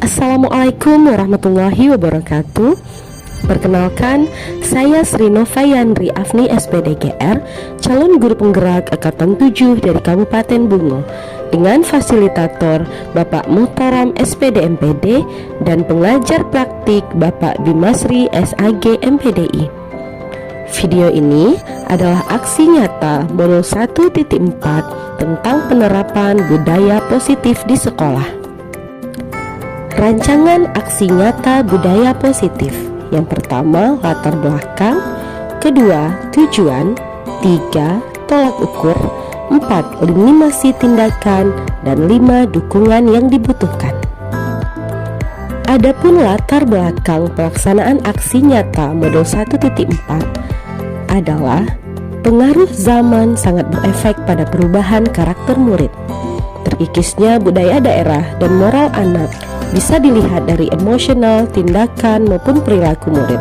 Assalamualaikum warahmatullahi wabarakatuh. Perkenalkan, saya Sri Nova Yandri Afni SPDGR, calon guru penggerak Angkatan 7 dari Kabupaten Bungo, dengan fasilitator Bapak Muhtaram SPD MPD dan pengajar praktik Bapak Bimasri SAG MPDI. Video ini adalah aksi nyata modul 1.4 tentang penerapan budaya positif di sekolah. Rancangan aksi nyata budaya positif. Yang pertama, latar belakang. Kedua, tujuan. Tiga, tolak ukur. Empat, eliminasi tindakan. Dan lima, dukungan yang dibutuhkan. Adapun latar belakang pelaksanaan aksi nyata modul 1.4 adalah pengaruh zaman sangat berefek pada perubahan karakter murid. Terkikisnya budaya daerah dan moral anak bisa dilihat dari emosional, tindakan, maupun perilaku murid.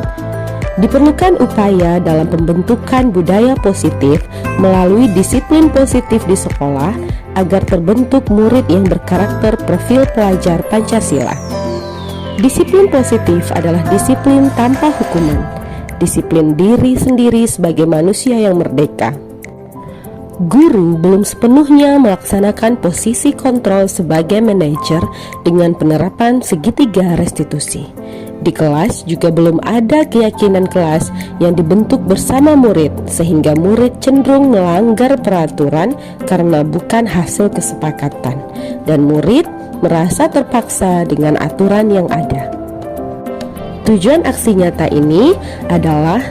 Diperlukan upaya dalam pembentukan budaya positif melalui disiplin positif di sekolah agar terbentuk murid yang berkarakter profil pelajar Pancasila. Disiplin positif adalah disiplin tanpa hukuman, disiplin diri sendiri sebagai manusia yang merdeka. Guru belum sepenuhnya melaksanakan posisi kontrol sebagai manajer dengan penerapan segitiga restitusi. Di kelas juga belum ada keyakinan kelas yang dibentuk bersama murid, sehingga murid cenderung melanggar peraturan karena bukan hasil kesepakatan, dan murid merasa terpaksa dengan aturan yang ada. Tujuan aksi nyata ini adalah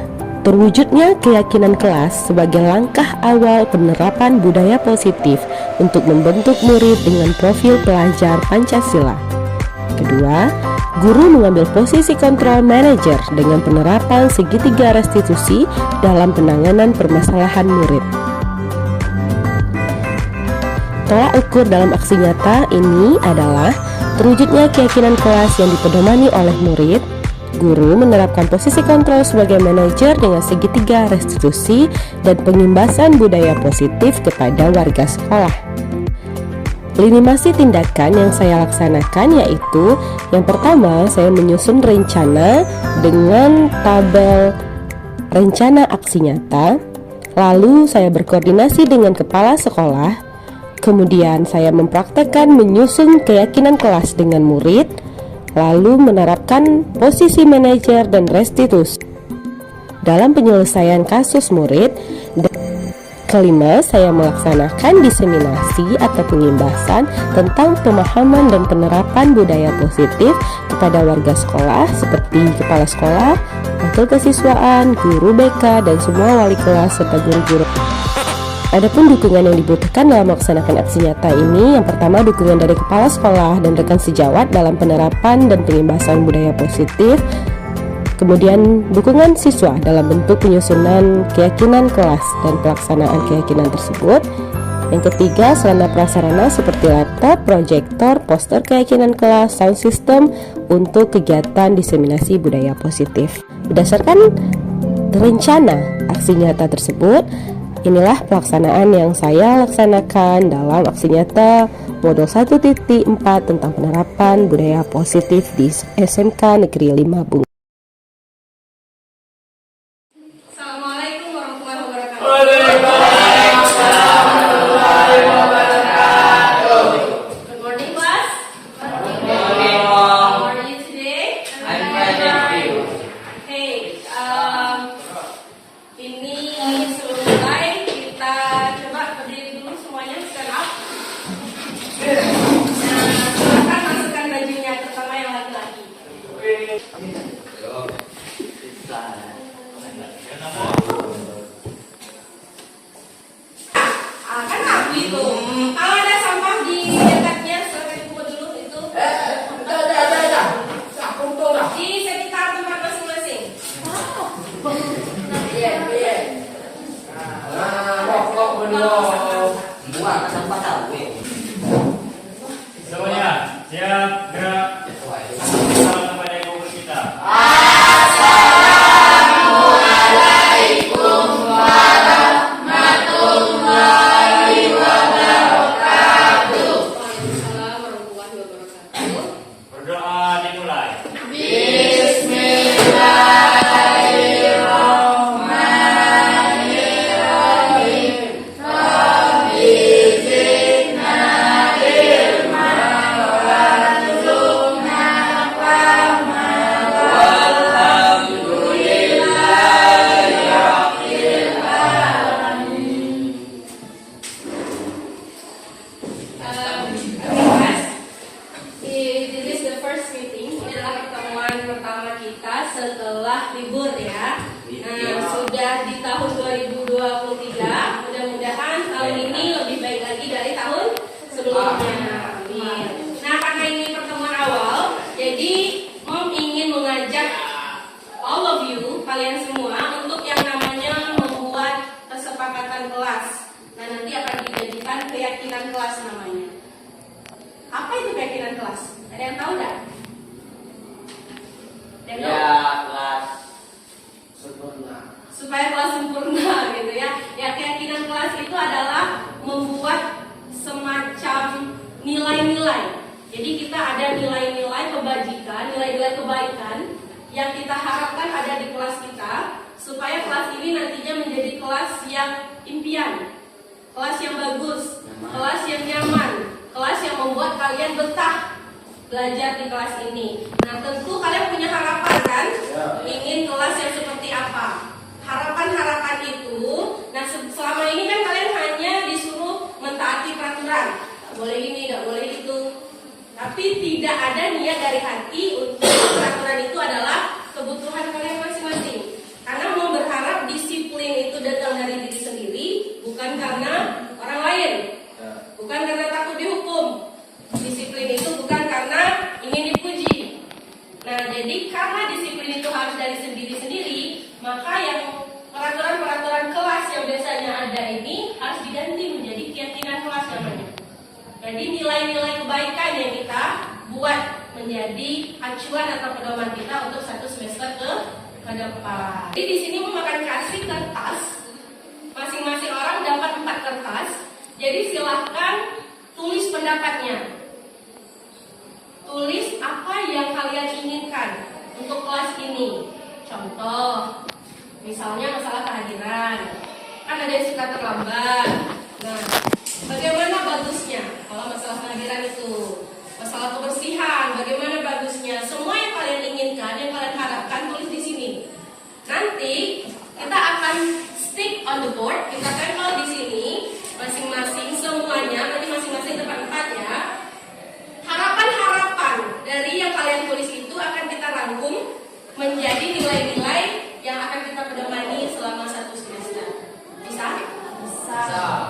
terwujudnya keyakinan kelas sebagai langkah awal penerapan budaya positif untuk membentuk murid dengan profil pelajar Pancasila. Kedua, guru mengambil posisi kontrol manajer dengan penerapan segitiga restitusi dalam penanganan permasalahan murid. Tolak ukur dalam aksi nyata ini adalah terwujudnya keyakinan kelas yang dipedomani oleh murid. Guru menerapkan posisi kontrol sebagai manajer dengan segitiga restitusi dan pengimbasan budaya positif kepada warga sekolah. Eliminasi tindakan yang saya laksanakan yaitu yang pertama, saya menyusun rencana dengan tabel rencana aksi nyata. Lalu saya berkoordinasi dengan kepala sekolah. Kemudian saya mempraktekkan menyusun keyakinan kelas dengan murid, lalu menerapkan posisi manajer dan restitusi dalam penyelesaian kasus murid. Dan kelima, saya melaksanakan diseminasi atau pengimbasan tentang pemahaman dan penerapan budaya positif kepada warga sekolah seperti kepala sekolah, wakil kesiswaan, guru BK, dan semua wali kelas serta guru-guru. Adapun dukungan yang dibutuhkan dalam melaksanakan aksi nyata ini, yang pertama dukungan dari kepala sekolah dan rekan sejawat dalam penerapan dan pengimbasan budaya positif. Kemudian dukungan siswa dalam bentuk penyusunan keyakinan kelas dan pelaksanaan keyakinan tersebut. Yang ketiga, sarana prasarana seperti laptop, proyektor, poster keyakinan kelas, sound system untuk kegiatan diseminasi budaya positif. Berdasarkan rencana aksi nyata tersebut, inilah pelaksanaan yang saya laksanakan dalam aksi nyata modul 1.4 tentang penerapan budaya positif di SMK Negeri 5 Bungo. Assalamualaikum warahmatullahi wabarakatuh. Waalaikumsalam warahmatullahi wabarakatuh. Good morning, class. Good morning. How are you today? I'm fine, thank you. Hey, ini sebelum mulai kita coba berdiri dulu semuanya, stand up. Nah, silakan masukkan bajunya, terutama yang laki-laki. Kan rapi itu. Kalau ada sampah di dekatnya, silakan kumpul dulu itu. Di sekitar tempat masing-masing. Semuanya siap, gerak. Salam kepada ibu guru kita. Waalaikumsalam warahmatullahi wabarakatuh. Berdoa dimulai. This is the first meeting. Ini adalah pertemuan pertama kita setelah libur ya. Nah, sudah di tahun 2023. Mudah-mudahan tahun ini lebih baik lagi dari tahun sebelumnya. Amin. Nah, karena ini pertemuan awal, jadi Mom ingin mengajak all of you, kalian semua, untuk yang namanya membuat kesepakatan kelas. Nah, nanti akan dijadikan keyakinan kelas namanya. Apa itu keyakinan kelas? Ada yang tahu nggak? Ada yang tahu? Kelas sempurna. Supaya kelas sempurna gitu ya. Ya, keyakinan kelas itu adalah membuat semacam nilai-nilai. Jadi kita ada nilai-nilai kebajikan, nilai-nilai kebaikan yang kita harapkan ada di kelas kita, supaya kelas ini nantinya menjadi kelas yang impian, kelas yang bagus, kelas yang nyaman, kelas yang membuat kalian betah belajar di kelas ini. Nah, tentu kalian punya harapan kan? Ingin kelas yang seperti apa? Harapan-harapan itu, nah selama ini kan kalian hanya disuruh mentaati peraturan. Gak boleh ini, gak boleh itu. Tapi tidak ada niat dari hati untuk peraturan itu adalah kebutuhan kalian masing-masing. Karena mau berharap disiplin itu datang dari diri sendiri, bukan karena orang lain. Bukan karena takut dihukum. Disiplin itu bukan karena ingin dipuji. Nah, jadi karena disiplin itu harus dari sendiri-sendiri, maka yang peraturan-peraturan kelas yang biasanya ada ini harus diganti menjadi keyakinan kelas namanya. Jadi nilai-nilai kebaikan yang kita buat menjadi acuan atau pedoman kita untuk satu semester ke depan. Jadi di sini memakan kasih kertas. Masing-masing orang dapat 4 kertas. Jadi silahkan tulis pendapatnya. Tulis apa yang kalian inginkan untuk kelas ini. Contoh, misalnya masalah kehadiran. Kan ada yang suka terlambat. Nah, bagaimana bagusnya kalau masalah kehadiran itu? Masalah kebersihan, bagaimana bagusnya? Semua yang kalian inginkan, yang kalian harapkan, tulis di sini. Nanti kita akan stick on the board, kita tempel di sini masing-masing semuanya, nanti masing-masing dapat 4 ya. Harapan-harapan dari yang kalian tulis itu akan kita rangkum menjadi nilai-nilai yang akan kita pedomani selama 1 semester. Bisa? Bisa.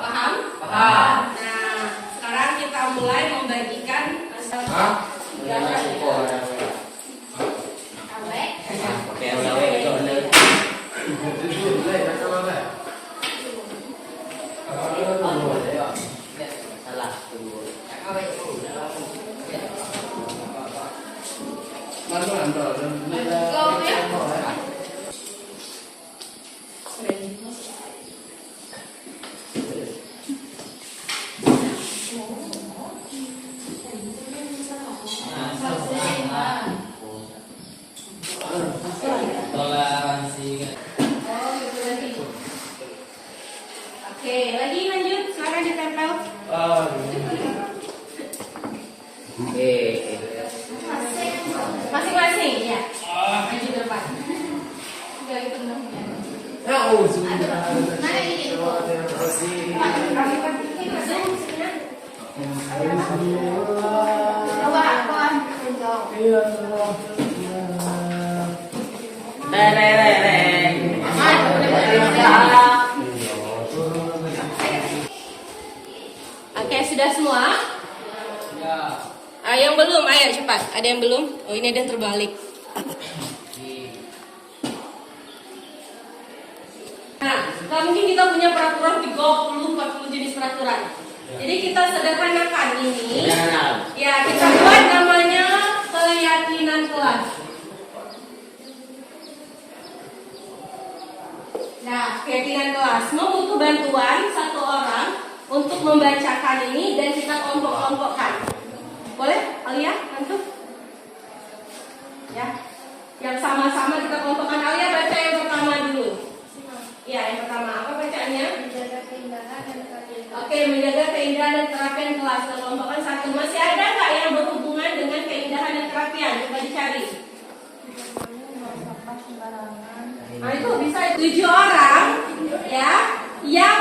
Paham? Paham. Nah, sekarang kita mulai membagikan Oke, lagi lanjut, silakan ditempel. Masing-masing, ya. Maju ke depan. Oke, sudah semua? Yang belum, ayo cepat. Ada yang belum? Oh, ini ada yang terbalik. Nah, nggak mungkin kita punya peraturan 30-40 jenis peraturan. Jadi kita sederhanakan ini. Ya, kita buat namanya keyakinan kelas. Nah, keyakinan kelas. Mau butuh bantuan 1 orang untuk membacakan ini dan kita kelompok-kelompokkan. Boleh, Alia? Antum? sama-sama kita kelompokkan. Alia baca yang pertama dulu. Ya, yang pertama apa bacaannya? Menjaga keindahan dan kerapian. Oke, menjaga keindahan dan kerapian kelas. Kita kelompokkan satu. Masih ada nggak yang berhubungan dengan keindahan dan kerapian? Coba dicari. Buang sampah sembarangan. Nah itu bisa 7 orang ya yang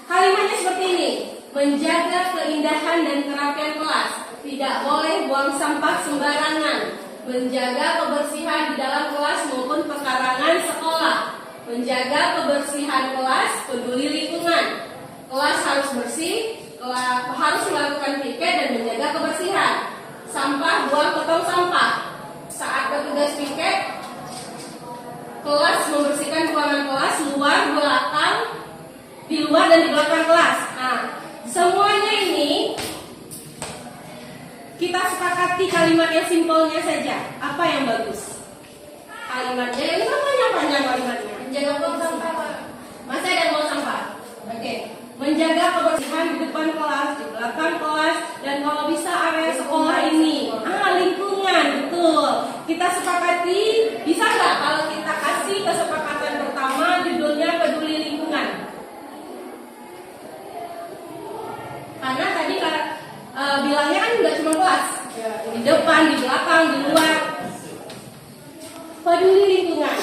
kalimatnya seperti ini. Menjaga keindahan dan kerapian kelas. Tidak boleh buang sampah sembarangan. Menjaga kebersihan di dalam kelas maupun pekarangan sekolah. Menjaga kebersihan kelas, peduli lingkungan. Kelas harus bersih, harus melakukan piket dan menjaga kebersihan. Sampah buang ke tong sampah. Saat bertugas piket, kelas membersihkan ruangan kelas, luar, belakang, di luar dan di belakang kelas. Nah, semuanya ini kita sepakati kalimat yang simpelnya saja. Apa yang bagus? Kalimatnya yang panjang kalimatnya. Menjaga buang sampah. Masih ada buang sampah. Oke. Menjaga kebersihan di depan kelas, di belakang kelas, dan kalau bisa area sekolah ini. Lingkungan, betul. Kita sepakati, bisa nggak kalau kita kasih kesepakatan pertama judulnya peduli lingkungan? Karena tadi bilangnya kan nggak cuma kelas, di depan, di belakang, di luar. Peduli lingkungan.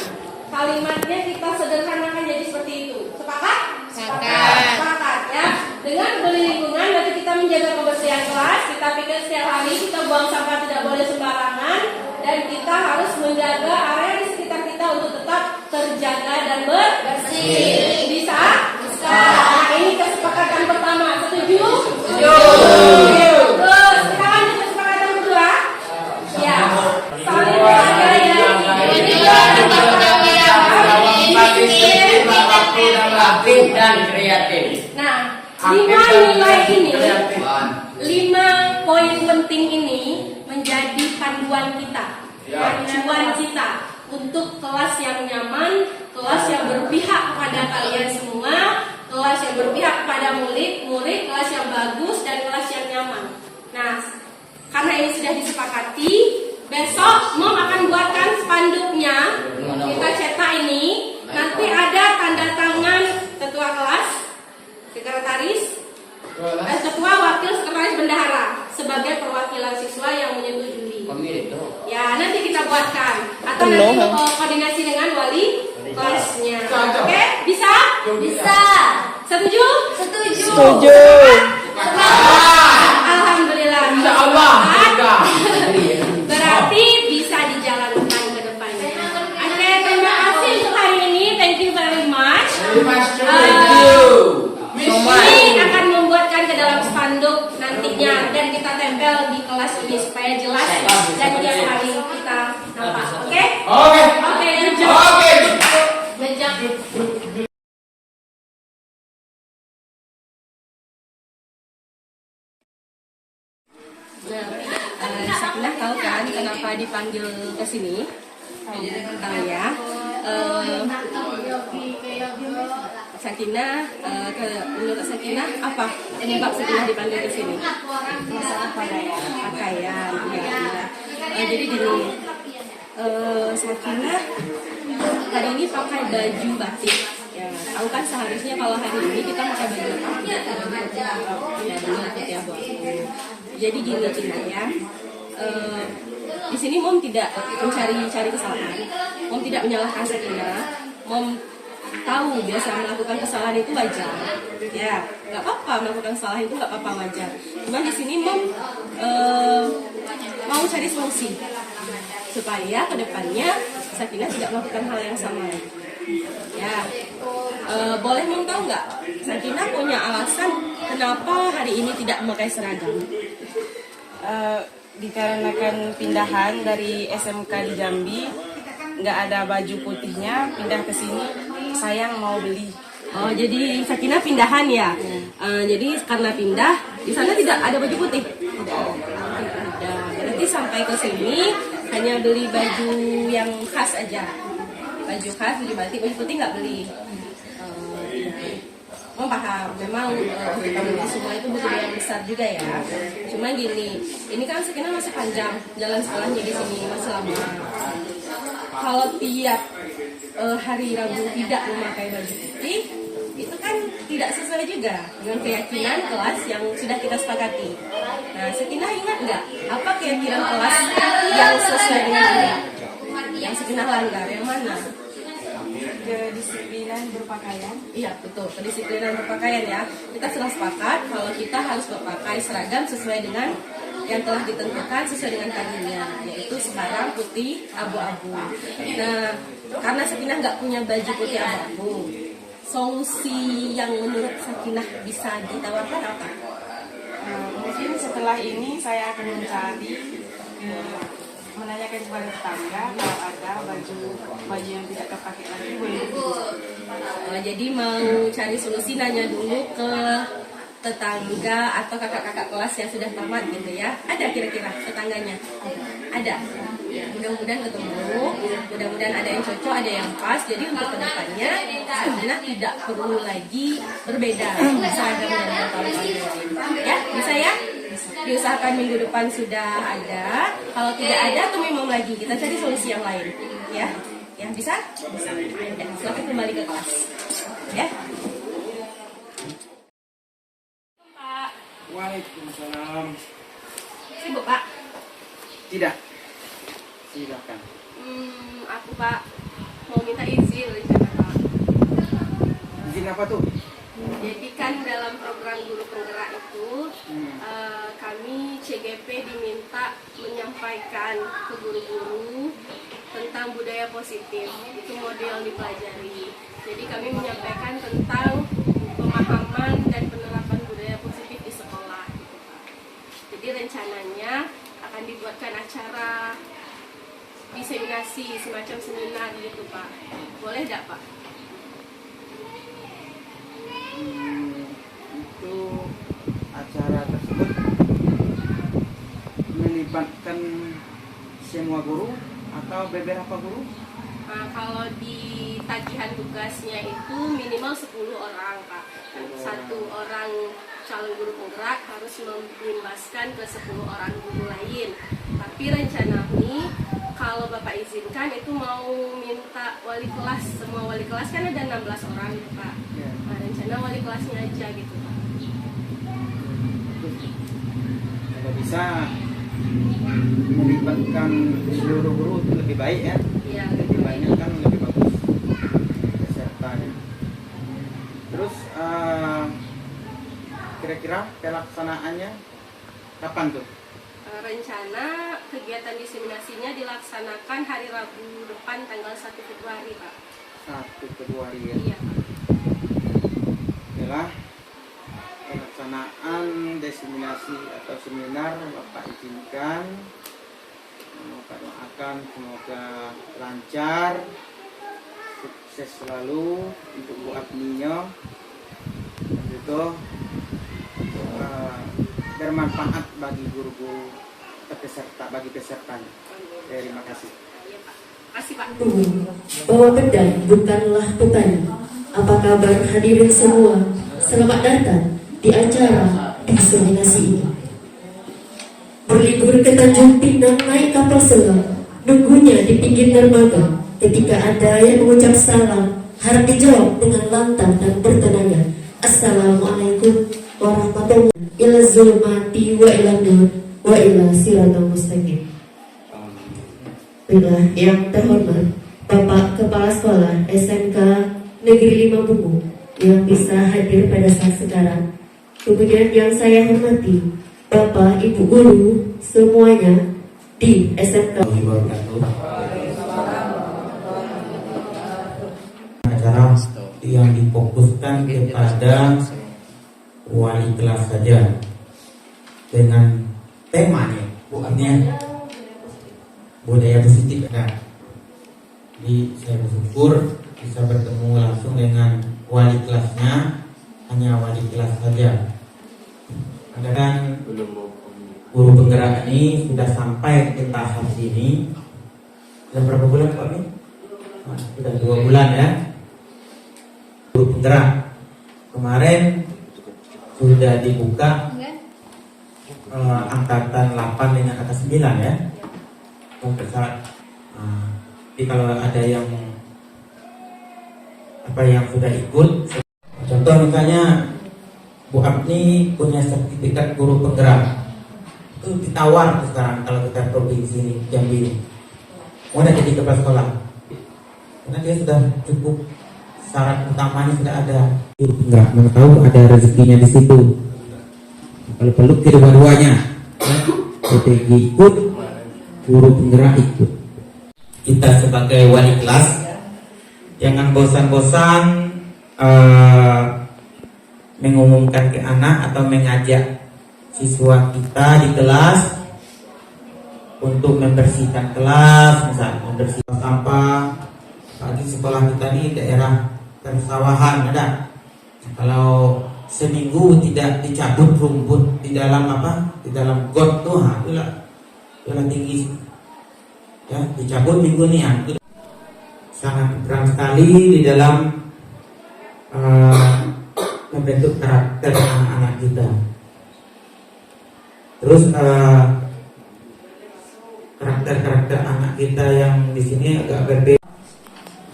Kalimatnya kita sederhanakan jadi seperti itu. Sepakat? Sepakat ya. Dengan peduli lingkungan berarti kita menjaga kebersihan kelas. Kita pikir setiap hari kita buang sampah tidak boleh sembarangan, dan kita harus menjaga area di sekitar kita untuk tetap terjaga dan bersih. Bisa? Bisa. Nah, ini kesepakatan pertama. Setuju? Setuju. Terus kita lanjut kesepakatan kedua. Ya. Saling menjaga ya. Aktif dan kreatif. Nah, 5 nilai ini, 5 poin penting ini menjadi panduan kita, acuan kita untuk kelas yang nyaman, kelas yang berpihak kepada kalian semua, kelas yang berpihak kepada murid-murid, kelas yang bagus dan kelas yang nyaman. Nah, karena ini sudah disepakati, besok Mom akan buatkan spanduknya. Kita cetak ini. Nanti ada tanda tangan ketua kelas, sekretaris, dan ketua wakil sekretaris bendahara sebagai perwakilan siswa yang menyetujui. Ya, nanti kita buatkan atau nanti koordinasi dengan wali kelasnya. Oke, bisa? Bisa. Setuju? Setuju. Alhamdulillah. Insyaallah. Berarti bisa dijalankan ke depannya. Oke, terima kasih untuk hari ini. Thank you very much. Ini akan membuatkan ke dalam spanduk nantinya dan kita tempel di kelas ini supaya jelas dan tiap hari kita nampak. Oke? Oke, good job. Good job. Nah, Sakinah tahu kan kenapa dipanggil ke sini? Tahu ya. Sakinah, menurut Sakinah apa penyebab Sakinah dipanggil ke sini? Masalah pakaian. Ya. Jadi gini, Sakinah hari ini pakai baju batik. Ya, tahu kan seharusnya kalau hari ini kita pakai baju batik. Ya, benar ya, Bu. Jadi gini Cina ya. Di sini Mom tidak mencari kesalahan. Mom tidak menyalahkan Sakinah. Mom tahu biasa melakukan kesalahan itu wajar. Ya, nggak apa-apa melakukan kesalahan itu nggak apa-apa wajar. Cuma di sini Mom mau cari solusi supaya kedepannya Sakinah tidak melakukan hal yang sama. Ya, boleh Mom tahu nggak? Sakinah punya alasan kenapa hari ini tidak memakai seragam? Dikarenakan pindahan dari SMK di Jambi, nggak ada baju putihnya, pindah ke sini, sayang mau beli. Oh, jadi Sakinah pindahan ya? Jadi karena pindah, di sana tidak ada baju putih? Tidak ada. Berarti sampai ke sini hanya beli baju yang khas aja. Baju khas, baju batik, baju putih nggak beli. Oh, paham, memang semua itu butuh biaya besar juga ya. Cuma gini, ini kan Sakinah masih panjang jalan sekolahnya di sini, masih lama. kalau tiap hari Rabu tidak memakai baju putih, itu kan tidak sesuai juga dengan keyakinan kelas yang sudah kita sepakati. Nah, Sakinah ingat nggak apa keyakinan kelas yang sesuai dengan ini? Yang Sakinah langgar yang mana? Kedisiplinan berpakaian. Iya betul, kedisiplinan berpakaian ya. Kita sudah sepakat kalau kita harus berpakaian seragam sesuai dengan yang telah ditentukan sesuai dengan tadinya, yaitu sekarang putih abu-abu. Nah, karena Sakinah nggak punya baju putih abu-abu, solusi yang menurut Sakinah bisa ditawarkan apa? Mungkin setelah ini saya akan mencari menanyakan kepada tetangga kalau ada baju yang tidak terpakai lagi boleh dibeli. Jadi mau cari solusi nanya dulu ke tetangga atau kakak-kakak kelas yang sudah tamat gitu ya. Ada kira-kira tetangganya? Ada. Mudah-mudahan ketemu, mudah-mudahan ada yang cocok, ada yang pas. Jadi untuk kedepannya Sakinah tidak perlu lagi berbeda seragam dengan tahun-tahun lain. Ya, bisa ya? Diusahakan minggu depan sudah ada. Kalau tidak ada, memang lagi kita cari solusi yang lain. Ya, ya bisa? Bisa. Ya, silakan kembali ke kelas. Ya. Pak. Waalaikumsalam. Sibuk Pak? Tidak. Silakan. Aku Pak mau minta izin rencana Pak. Izin apa tuh? Jadi kan dalam program guru penggerak itu kami CGP diminta menyampaikan ke guru-guru tentang budaya positif. Itu model dipelajari. Jadi kami menyampaikan tentang pemahaman dan penerapan budaya positif di sekolah gitu Pak. Jadi rencananya akan dibuatkan acara diseminasi semacam seminar gitu Pak. Boleh tidak Pak? Itu acara tersebut melibatkan semua guru atau beberapa guru? Nah, kalau di tagihan tugasnya itu minimal 10 orang Pak. Satu orang calon guru penggerak harus membimbaskan ke 10 orang guru lain. Tapi rencana ini kalau Bapak izinkan itu mau minta wali kelas. Semua wali kelas kan ada 16 orang gitu Pak. Nah, rencana wali kelasnya aja gitu Pak. Kalau bisa melibatkan seluruh guru itu lebih baik ya. Iya, Lebih banyak kan lebih bagus pesertanya. Terus kira-kira pelaksanaannya kapan tuh? Rencana kegiatan diseminasinya dilaksanakan hari Rabu depan tanggal 1 Februari Pak. 1 Februari ya. Iya Pak. Adalah pelaksanaan diseminasi atau seminar Bapak izinkan, Bapak doakan semoga lancar, sukses selalu untuk Bu Abninya, itu bermanfaat bagi guru-guru peserta, bagi pesertanya. Terima kasih. Iya Pak. Makasih Pak. Bahwa pedang bukanlah petani. Apa kabar hadirin semua? Selamat datang di acara diseminasi ini. Berlibur ke Tanjung Pinang naik kapal selam, nunggunya di pinggir dermaga. Ketika ada yang mengucap salam, harap dijawab dengan lantang dan bertenaga. Assalamualaikum warahmatullahi wabarakatuh. Ila zulmati wa ila nur wa ila siratal mustaqim. Bila yang terhormat Bapak Kepala Sekolah SMK Negeri 5 Bungu yang bisa hadir pada saat sekarang. Kemudian yang saya hormati Bapak Ibu Guru semuanya di SMK. Acara yang difokuskan kepada wali kelas saja dengan temanya bukannya budaya positif. Nah, jadi saya bersyukur bisa bertemu langsung dengan wali kelasnya, hanya wali kelas saja. Ada kan guru penggerak ini sudah sampai ke tahap ini. Sudah berapa bulan Pak ini? Nah, sudah 2 bulan ya. Guru penggerak kemarin sudah dibuka angkatan 8 dengan angkatan 9 ya. Sampai saat Jadi kalau ada yang sudah ikut, contoh misalnya Bu Abni punya sertifikat guru penggerak, itu ditawar sekarang kalau kita provinsi ini, Jambi ini, mau jadi kepala sekolah, karena dia sudah cukup, syarat utamanya sudah ada. Guru penggerak, mana tahu ada rezekinya di situ. Kalau perlu kedua-duanya, PTG ikut, guru penggerak ikut. Kita sebagai wali kelas jangan bosan-bosan mengumumkan ke anak atau mengajak siswa kita di kelas untuk membersihkan kelas, misalnya membersihkan sampah. Apalagi sekolah kita ini daerah persawahan ada. Kalau seminggu tidak dicabut rumput di dalam di dalam got tuh, itulah tinggi. Ya, dicabut minggu ini ya. Sangat berperan sekali di dalam membentuk karakter anak-anak kita. Terus karakter anak kita yang di sini agak berbeda.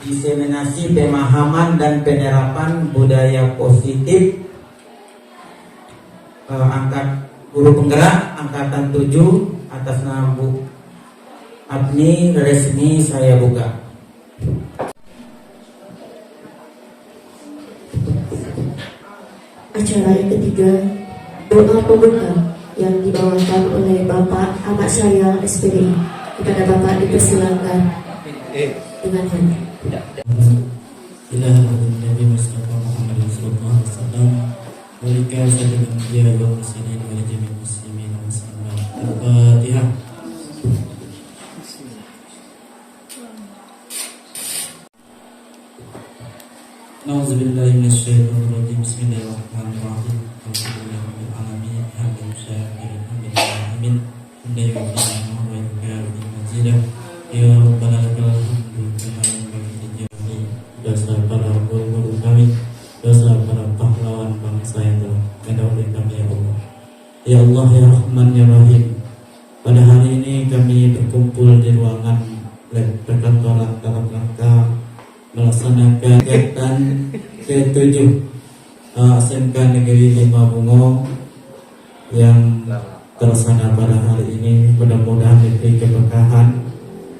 Diseminasi pemahaman dan penerapan budaya positif, angkat guru penggerak angkatan 7 atas nama Bu Abni resmi saya buka. Acara yang ketiga, doa pembuka yang dibawakan oleh Bapak Ahmad Syariah SPDI. Kepada Bapak dipersilakan dengan hati. Ilah Nabi Mustafa Muhammad sallallahu alaihi wasallam wa likal sayyidil anbiya wal mursalin wa jami'il muslimin wa muslimat. Al-Fatihah. Nauzubillahi minasyaitonir rajim. Bismillahirrahmanirrahim. Alhamdulillahirabbil alamin. Hamdan syakiran hamdan hamdan yu'minu wa yukawimu mazidah. Ya Rabbana lakal hamdu kama yanbaghi dosa para guru-guru kami, dosa para pahlawan bangsa yang telah mendahului kami ya Allah. Ya Allah ya Rahman ya Rahim. Pada hari ini kami berkumpul di ruangan perkantoran dalam rangka melaksanakan kegiatan ke-7 SMK Negeri 5 Bungo yang terlaksana pada hari ini. Mudah-mudahan diberi keberkahan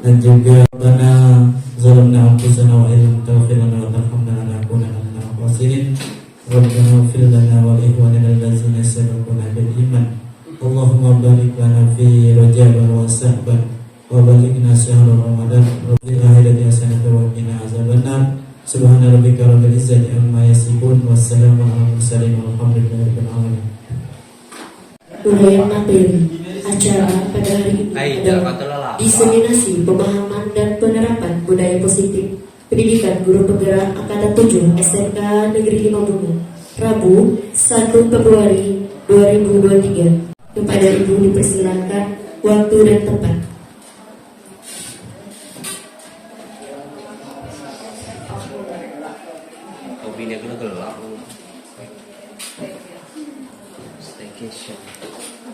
dan juga Rabbana zalamna anfusana wa illam taghfir lana wa tarhamna lanakunanna minal khasirin. Rabbana ighfir lana wa li ikhwanina allazina sabaquna bil iman. Allahumma barik lana fi Rajab wa Sya'ban wa balighna syahrul Ramadan. Rabbana hidayah hasanatan wa qina azabannar. Subhana rabbika rabbil izzati amma yasifun wa salamun alal mursalin walhamdulillahi rabbil alamin. Uraian materi acara pada hari ini adalah diseminasi pemahaman dan penerapan budaya positif pendidikan guru penggerak angkatan 7 SMK Negeri 5 Bungo, Rabu 1 Februari 2023. Kepada Ibu dipersilakan waktu dan tempat.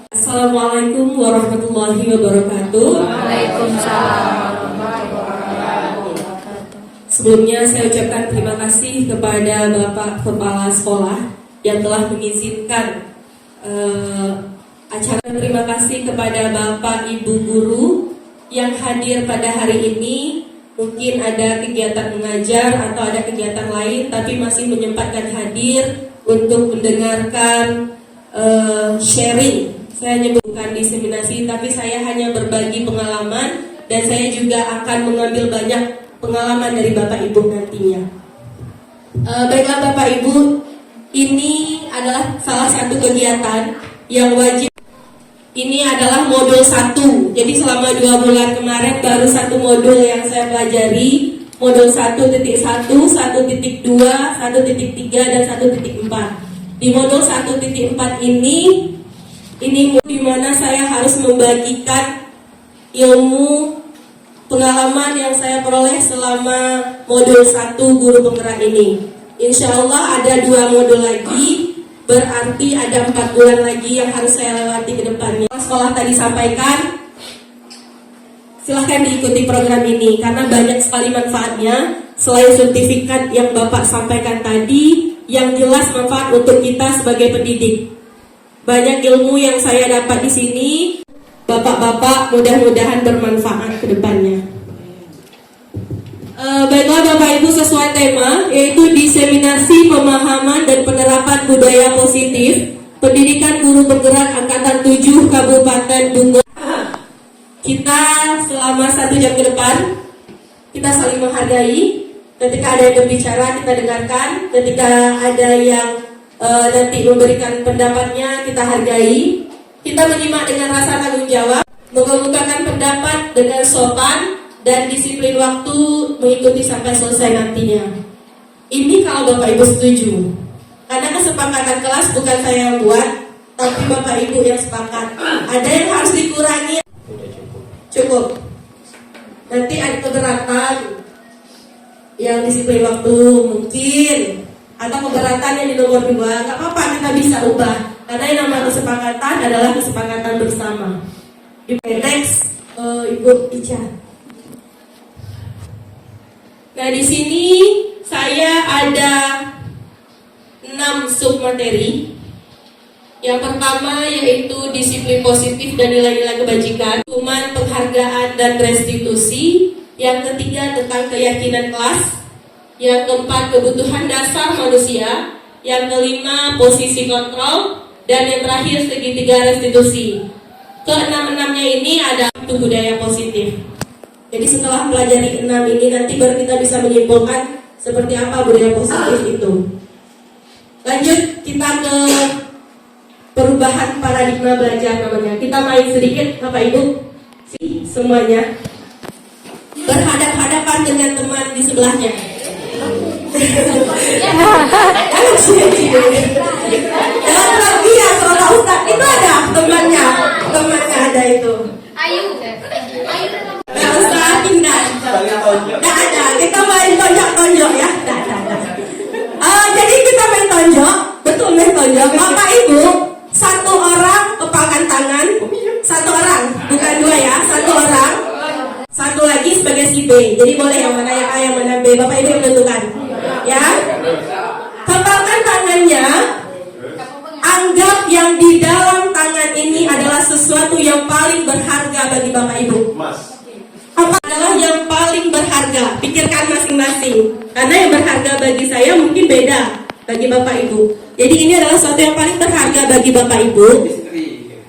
Assalamualaikum warahmatullahi wabarakatuh. Waalaikumsalam warahmatullahi wabarakatuh. Sebelumnya saya ucapkan terima kasih kepada Bapak Kepala Sekolah yang telah mengizinkan acara. Terima kasih kepada Bapak Ibu Guru yang hadir pada hari ini. Mungkin ada kegiatan mengajar atau ada kegiatan lain, tapi masih menyempatkan hadir untuk mendengarkan sharing. Saya bukan diseminasi, tapi saya hanya berbagi pengalaman dan saya juga akan mengambil banyak pengalaman dari Bapak Ibu nantinya. Baiklah Bapak Ibu, ini adalah salah satu kegiatan yang wajib. Ini adalah modul 1. Jadi selama 2 bulan kemarin baru 1 modul yang saya pelajari. Modul 1.1, 1.2, 1.3, dan 1.4. Di modul 1.4 ini di mana saya harus membagikan ilmu pengalaman yang saya peroleh selama modul 1 guru penggerak ini. Insya Allah ada 2 modul lagi, berarti ada 4 bulan lagi yang harus saya lewati ke depannya. Sekolah tadi sampaikan, silahkan diikuti program ini karena banyak sekali manfaatnya. Selain sertifikat yang Bapak sampaikan tadi, yang jelas manfaat untuk kita sebagai pendidik. Banyak ilmu yang saya dapat di sini. Bapak-bapak mudah-mudahan bermanfaat ke depannya. Baiklah Bapak Ibu, sesuai tema yaitu diseminasi pemahaman dan penerapan budaya positif pendidikan guru penggerak angkatan 7 Kabupaten Bungo. Kita selama 1 jam ke depan kita saling menghargai. Ketika ada yang berbicara kita dengarkan, ketika ada yang nanti memberikan pendapatnya kita hargai. Kita menyimak dengan rasa tanggung jawab, mengemukakan pendapat dengan sopan dan disiplin waktu, mengikuti sampai selesai nantinya. Ini kalau Bapak Ibu setuju. Karena kesepakatan kelas bukan saya yang buat, tapi Bapak Ibu yang sepakat. Ada yang harus dikurangi. Cukup. Nanti ada keberatan yang disiplin waktu mungkin, atau keberatan yang di nomor 2, nggak apa-apa, kita bisa ubah. Karena yang namanya kesepakatan adalah kesepakatan bersama. Next, Ibu Ica. Nah, di sini saya ada 6 submateri. Yang pertama yaitu disiplin positif dan nilai-nilai kebajikan, hukuman, penghargaan, dan restitusi. Yang ketiga tentang keyakinan kelas. Yang keempat kebutuhan dasar manusia. Yang kelima posisi kontrol. Dan yang terakhir segitiga restitusi. Keenam-enamnya ini ada budaya positif. Jadi setelah pelajari 6 ini nanti baru kita bisa menyimpulkan seperti apa budaya positif itu. Lanjut kita ke perubahan paradigma belajar namanya. Kita main sedikit Bapak Ibu semuanya. Berhadap-hadapan dengan teman di sebelahnya. Jangan lagi ya seolah Ustaz itu ada temannya ada itu. Nggak usah pindah. Nggak ada. Kita main tonjok-tonjok ya. Jadi kita main tonjok, betul main tonjok. Bapak Ibu, 1 orang kepalkan tangan, 1 orang, bukan 2 ya, 1 orang. 1 lagi sebagai si B. Jadi boleh yang mana yang A, yang mana B. Bapak Ibu yang menentukan. Ya. Kepalkan tangannya. Anggap yang di dalam tangan ini adalah sesuatu yang paling berharga bagi Bapak Ibu. Apa adalah yang paling berharga? Pikirkan masing-masing. Karena yang berharga bagi saya mungkin beda bagi Bapak Ibu. Jadi ini adalah sesuatu yang paling berharga bagi Bapak Ibu.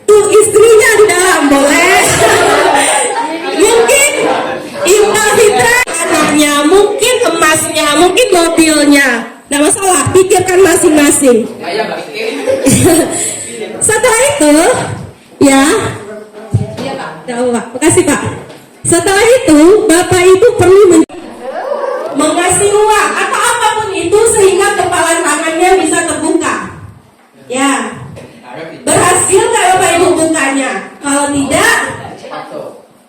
Tuh istrinya di dalam, boleh. Mungkin Indah Fitra anaknya, mungkin emasnya, mungkin mobilnya. Nggak masalah, pikirkan masing-masing. Setelah itu, ya, Pak, makasih Pak. Setelah itu, Bapak Ibu perlu mengasih uang atau apapun itu sehingga kepala tangannya bisa terbuka. Ya, berhasil nggak Bapak Ibu bukanya? Kalau tidak,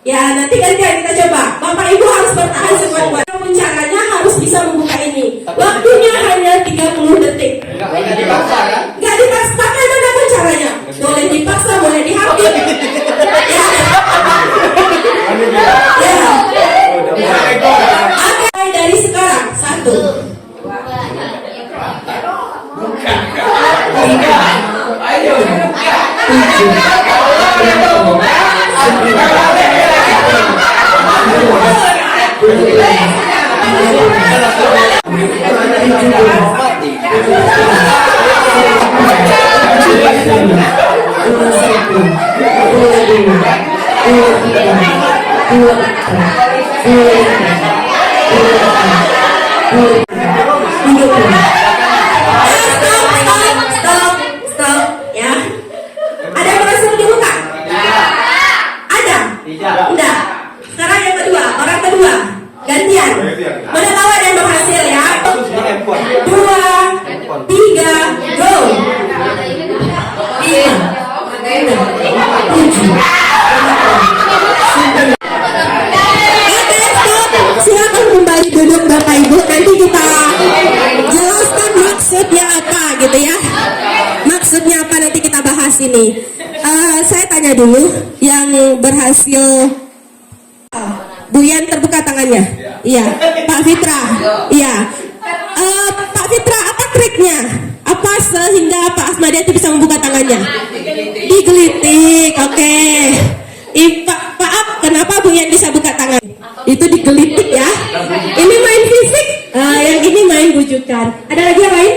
ya nanti gantian kita coba. Bapak Ibu harus bertahan sekuat-kuat. Caranya harus bisa membuka ini. Waktunya hanya 30 detik. Nggak dipaksa kan? Nggak dipaksa, tapi ada caranya. Boleh dipaksa, boleh dihakim. Ya. Oke, dari sekarang 1. Ayo. Stop, ya. Ada yang berhasil dibuka? Ada? Tidak. Sekarang yang kedua, orang kedua. Gantian. Mana tahu ada yang berhasil ya? 2, 3, go. 5, 6, 7. Silakan kembali duduk Bapak Ibu. Nanti kita jelaskan maksudnya apa gitu ya. Maksudnya apa nanti kita bahas ini. Saya tanya dulu yang berhasil Bu Yan terbuka tangannya. Iya. Pak Fitra. Iya. Pak Fitra, apa triknya? Apa sehingga Pak Asmadi itu bisa membuka tangannya? Digelitik. Oke. Pak, kenapa Bu Yan bisa buka tangan? Itu digelitik ya. Ini main fisik. Yang ini main bujukan. Ada lagi yang lain?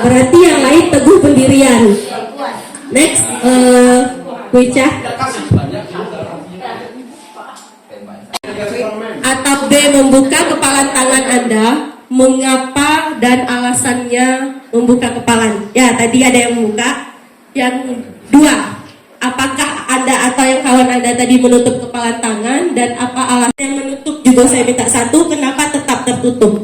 Berarti yang lain teguh pendirian. Next, Bu Ica. Atau B, membuka kepalan tangan Anda. Mengapa dan alasannya membuka kepalan? Ya, tadi ada yang membuka. Yang dua, apakah Anda atau yang kawan Anda tadi menutup kepalan tangan, dan apa alasan yang menutup juga saya minta satu, kenapa tetap tertutup?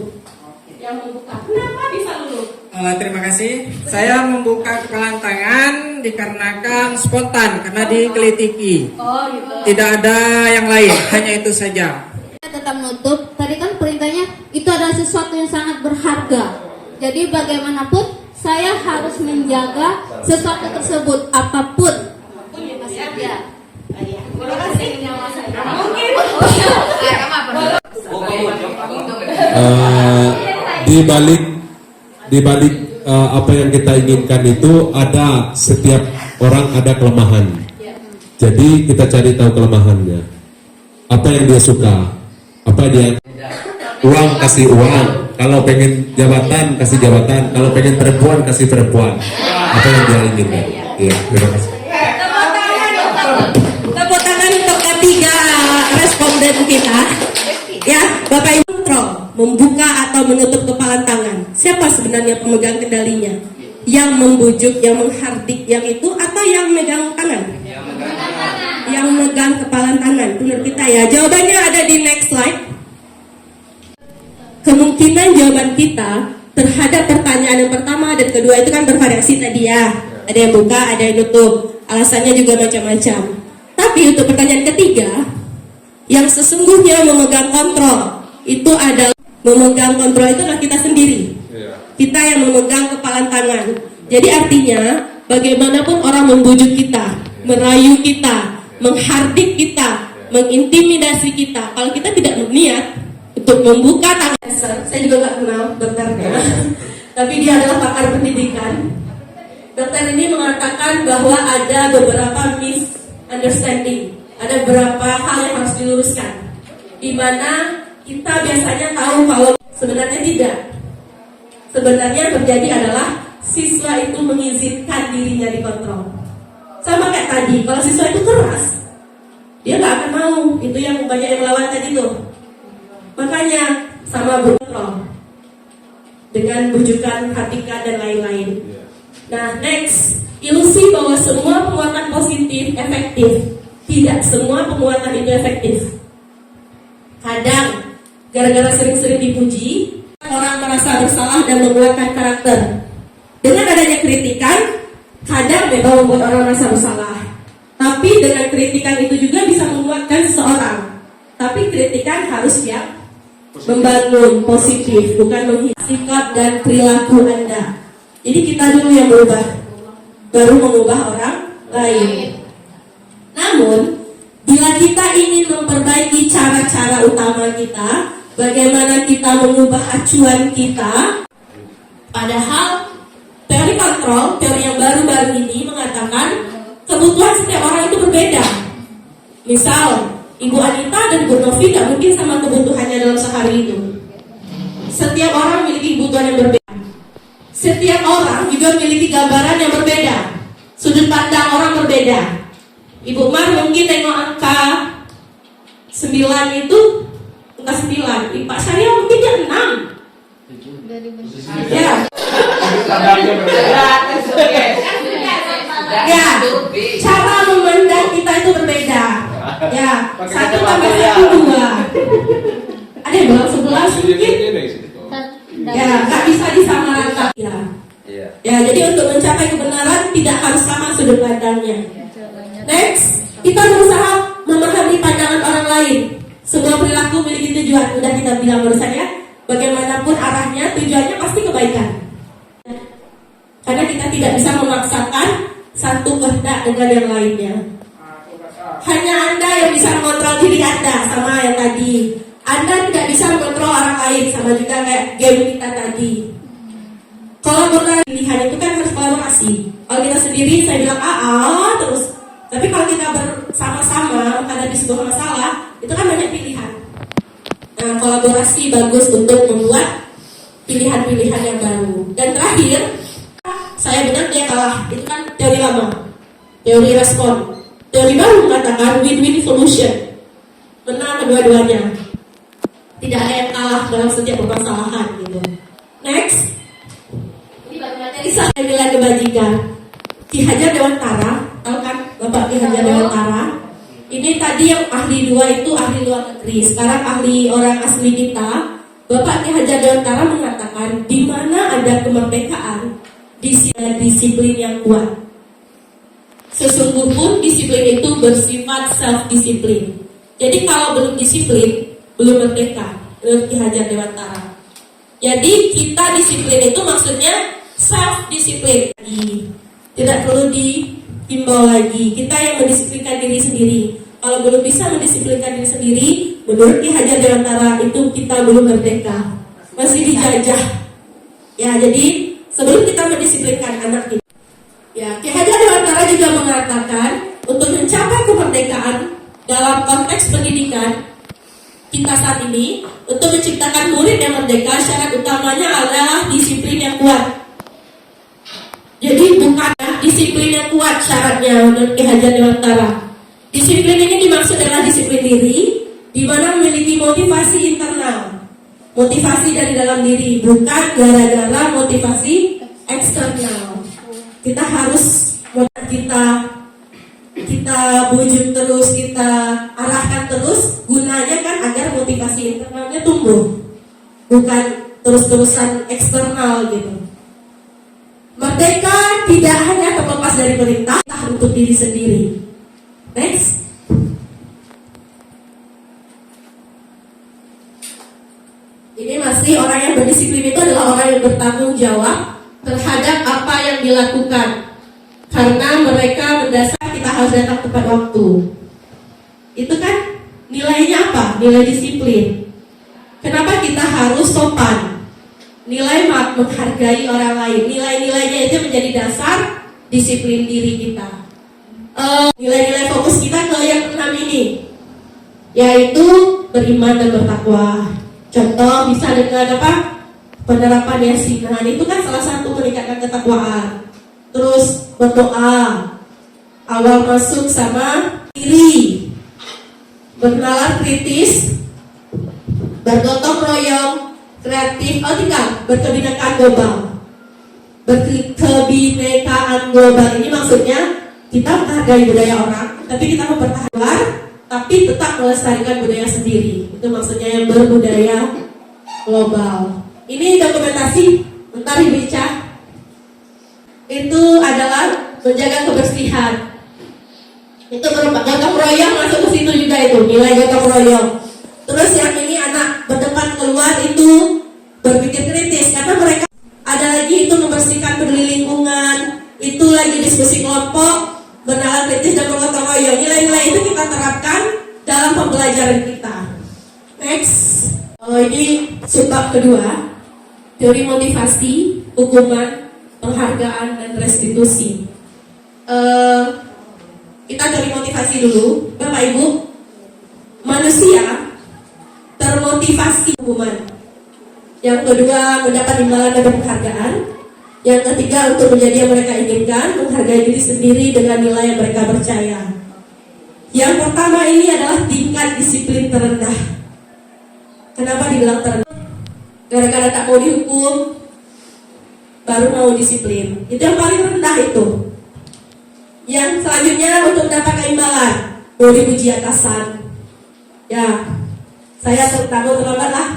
Yang membuka, kenapa bisa luluh? Terima kasih. Saya membuka kepalan tangan dikarenakan spontan karena dikelitiki. Oh gitu. Tidak ada yang lain, hanya itu saja. Tetap menutup. Tadi kan perintahnya itu adalah sesuatu yang sangat berharga. Jadi bagaimanapun saya harus menjaga sesuatu tersebut apapun. Ya. Di balik apa yang kita inginkan itu ada, setiap orang ada kelemahan. Jadi kita cari tahu kelemahannya. Apa yang dia suka? Apa dia? Uang kasih uang. Kalau pengen jabatan kasih jabatan. Kalau pengen perempuan kasih perempuan. Apa yang dia inginkan? Iya, terima kasih. Tepuk tangan untuk ketiga responden kita. Ya, Bapak Ibu, kontrol membuka atau menutup kepalan tangan. Siapa sebenarnya pemegang kendalinya? Yang membujuk, yang menghardik, yang itu, atau yang megang tangan? Yang megang kepalan tangan. Menurut kita ya. Jawabannya ada di next slide. Kemungkinan jawaban kita terhadap pertanyaan yang pertama dan kedua itu kan bervariasi tadi ya. Ada yang buka, ada yang tutup. Alasannya juga macam-macam. Tapi untuk pertanyaan ketiga, yang sesungguhnya memegang kontrol itu adalah memegang kontrol itu adalah kita sendiri. Kita yang memegang kepalan tangan. Jadi artinya bagaimanapun orang membujuk kita, merayu kita, menghardik kita, mengintimidasi kita, kalau kita tidak berniat untuk membuka tangan, saya juga nggak kenal dokternya, tapi dia adalah pakar pendidikan. Dokter ini mengatakan bahwa ada beberapa misunderstanding, ada beberapa hal yang harus diluruskan, di mana kita biasanya tahu kalau sebenarnya tidak. Sebenarnya yang terjadi adalah siswa itu mengizinkan dirinya dikontrol. Sama kayak tadi, kalau siswa itu keras, dia nggak akan mau. Itu yang banyak yang melawan tadi tuh. Makanya sama kontrol dengan bujukan, hatikan dan lain-lain. Nah, next, ilusi bahwa semua penguatan positif efektif. Tidak semua penguatan itu efektif. Kadang gara-gara sering-sering dipuji, orang merasa bersalah dan menguatkan karakter. Dengan adanya kritikan, kadang memang membuat orang merasa bersalah. Tapi dengan kritikan itu juga bisa menguatkan seseorang. Tapi kritikan harus yang membangun, positif, bukan menghilang sikap dan perilaku Anda. Jadi kita dulu yang berubah, baru mengubah orang lain. Namun, bila kita ingin memperbaiki cara-cara utama kita, bagaimana kita mengubah acuan kita, padahal teori kontrol, teori yang baru-baru ini mengatakan kebutuhan setiap orang itu berbeda. Misal, Ibu Anita dan Bu Novi tidak mungkin sama kebutuhannya dalam sehari itu. Setiap orang memiliki kebutuhan yang berbeda. Setiap orang juga memiliki gambaran yang berbeda. Sudut pandang orang berbeda. Ibu Mar mungkin tengok angka 9 itu angka 9. Pak Syariah mungkin dia 6. Ya. Ya. Cara memandang kita itu berbeda. Ya. 1 tambah 1 2. Ada yang bilang 11 mungkin. Ya, nggak bisa disamaratakan. Ya, jadi untuk mencapai kebenaran tidak harus sama sudut pandangnya. Next, kita berusaha memahami pandangan orang lain. Semua perilaku memiliki tujuan. Udah kita bilang barusan ya. Bagaimanapun arahnya, tujuannya pasti kebaikan. Karena kita tidak bisa memaksakan satu kehendak dengan yang lainnya. Hanya Anda yang bisa mengontrol diri Anda, sama yang Anda tidak bisa mengontrol orang lain, sama juga kayak game kita tadi. Kolaborasi pilihan itu kan harus kolaborasi. Kalau kita sendiri saya bilang terus. Tapi kalau kita bersama-sama menghadapi sebuah masalah, itu kan banyak pilihan. Nah, kolaborasi bagus untuk membuat pilihan-pilihan yang baru. Dan terakhir, saya benar dia kalah. Itu kan teori lama, teori respon. Teori baru mengatakan win-win solution. Menang kedua-duanya. Tidak ada yang kalah dalam setiap permasalahan gitu. Next. Ini baru materi saya nilai kebajikan. Ki Hajar Dewantara, tahu kan Bapak Ki Hajar Dewantara? Ini tadi yang ahli 2 itu ahli luar negeri. Sekarang ahli orang asli kita. Bapak Ki Hajar Dewantara mengatakan di mana ada kemerdekaan, disiplin yang kuat. Sesungguhnya pun disiplin itu bersifat self-disiplin. Jadi kalau belum disiplin, belum merdeka, menurut Ki Hajar Dewantara. Jadi kita disiplin itu maksudnya self-disiplin. Tidak perlu dihimbau lagi. Kita yang mendisiplinkan diri sendiri. Kalau belum bisa mendisiplinkan diri sendiri, menurut Ki Hajar Dewantara itu kita belum merdeka, masih dijajah. Ya, jadi sebelum kita mendisiplinkan anak kita. Ya, Ki Hajar Dewantara juga mengatakan untuk mencapai kemerdekaan dalam konteks pendidikan kita saat ini, untuk menciptakan murid yang merdeka, syarat utamanya adalah disiplin yang kuat. Jadi bukan disiplin yang kuat syaratnya menurut Ki Hajar Dewantara. Disiplin ini dimaksud adalah disiplin diri, di mana memiliki motivasi internal, motivasi dari dalam diri, bukan gara-gara motivasi eksternal. Kita harus kita bujuk terus, kita arahkan terus, gunanya kan agar motivasi internalnya tumbuh, bukan terus-terusan eksternal gitu. Merdeka tidak hanya terlepas dari perintah untuk diri sendiri. Next. Ini masih orang yang berdisiplin itu adalah orang yang bertanggung jawab terhadap apa yang dilakukan. Karena mereka mendasar kita harus datang tepat waktu. Itu kan nilainya apa? Nilai disiplin. Kenapa kita harus sopan? Nilai menghargai orang lain. Nilai-nilainya itu menjadi dasar disiplin diri kita. Nilai-nilai fokus kita ke yang 6 ini, yaitu beriman dan bertakwa. Contoh bisa dengan apa? Penerapan yasinan itu kan salah satu meningkatkan ketakwaan. Terus berdoa, awal masuk sama diri, bernalar kritis, bergotong royong, kreatif, berkebinekaan global. Berkebinekaan global ini maksudnya kita menghargai budaya orang, tapi kita mempertahankan, tapi tetap melestarikan budaya sendiri. Itu maksudnya yang berbudaya global. Ini dokumentasi, bentar Ibu Ica. Itu adalah menjaga kebersihan. Itu merupakan gotong royong, masuk ke situ juga itu nilai gotong royong. Terus yang ini anak berdepan keluar itu berpikir kritis, karena mereka ada lagi itu membersihkan peduli lingkungan, itu lagi diskusi kelompok, bernalar kritis dan bergotong royong. Nilai-nilai itu kita terapkan dalam pembelajaran kita. Next, ini subbab kedua, teori motivasi, hukuman, penghargaan dan restitusi. Kita teori motivasi dulu, Bapak Ibu. Manusia termotivasi hukuman. Yang kedua mendapat imbalan dan penghargaan. Yang ketiga untuk menjadi yang mereka inginkan, menghargai diri sendiri dengan nilai yang mereka percaya. Yang pertama ini adalah tingkat disiplin terendah. Kenapa dibilang terendah? Gara-gara tak mau dihukum, baru mau disiplin. Itu yang paling rendah itu. Yang selanjutnya untuk mendapatkan imbalan, mau dipuji atasan. Ya, saya terlambat lah.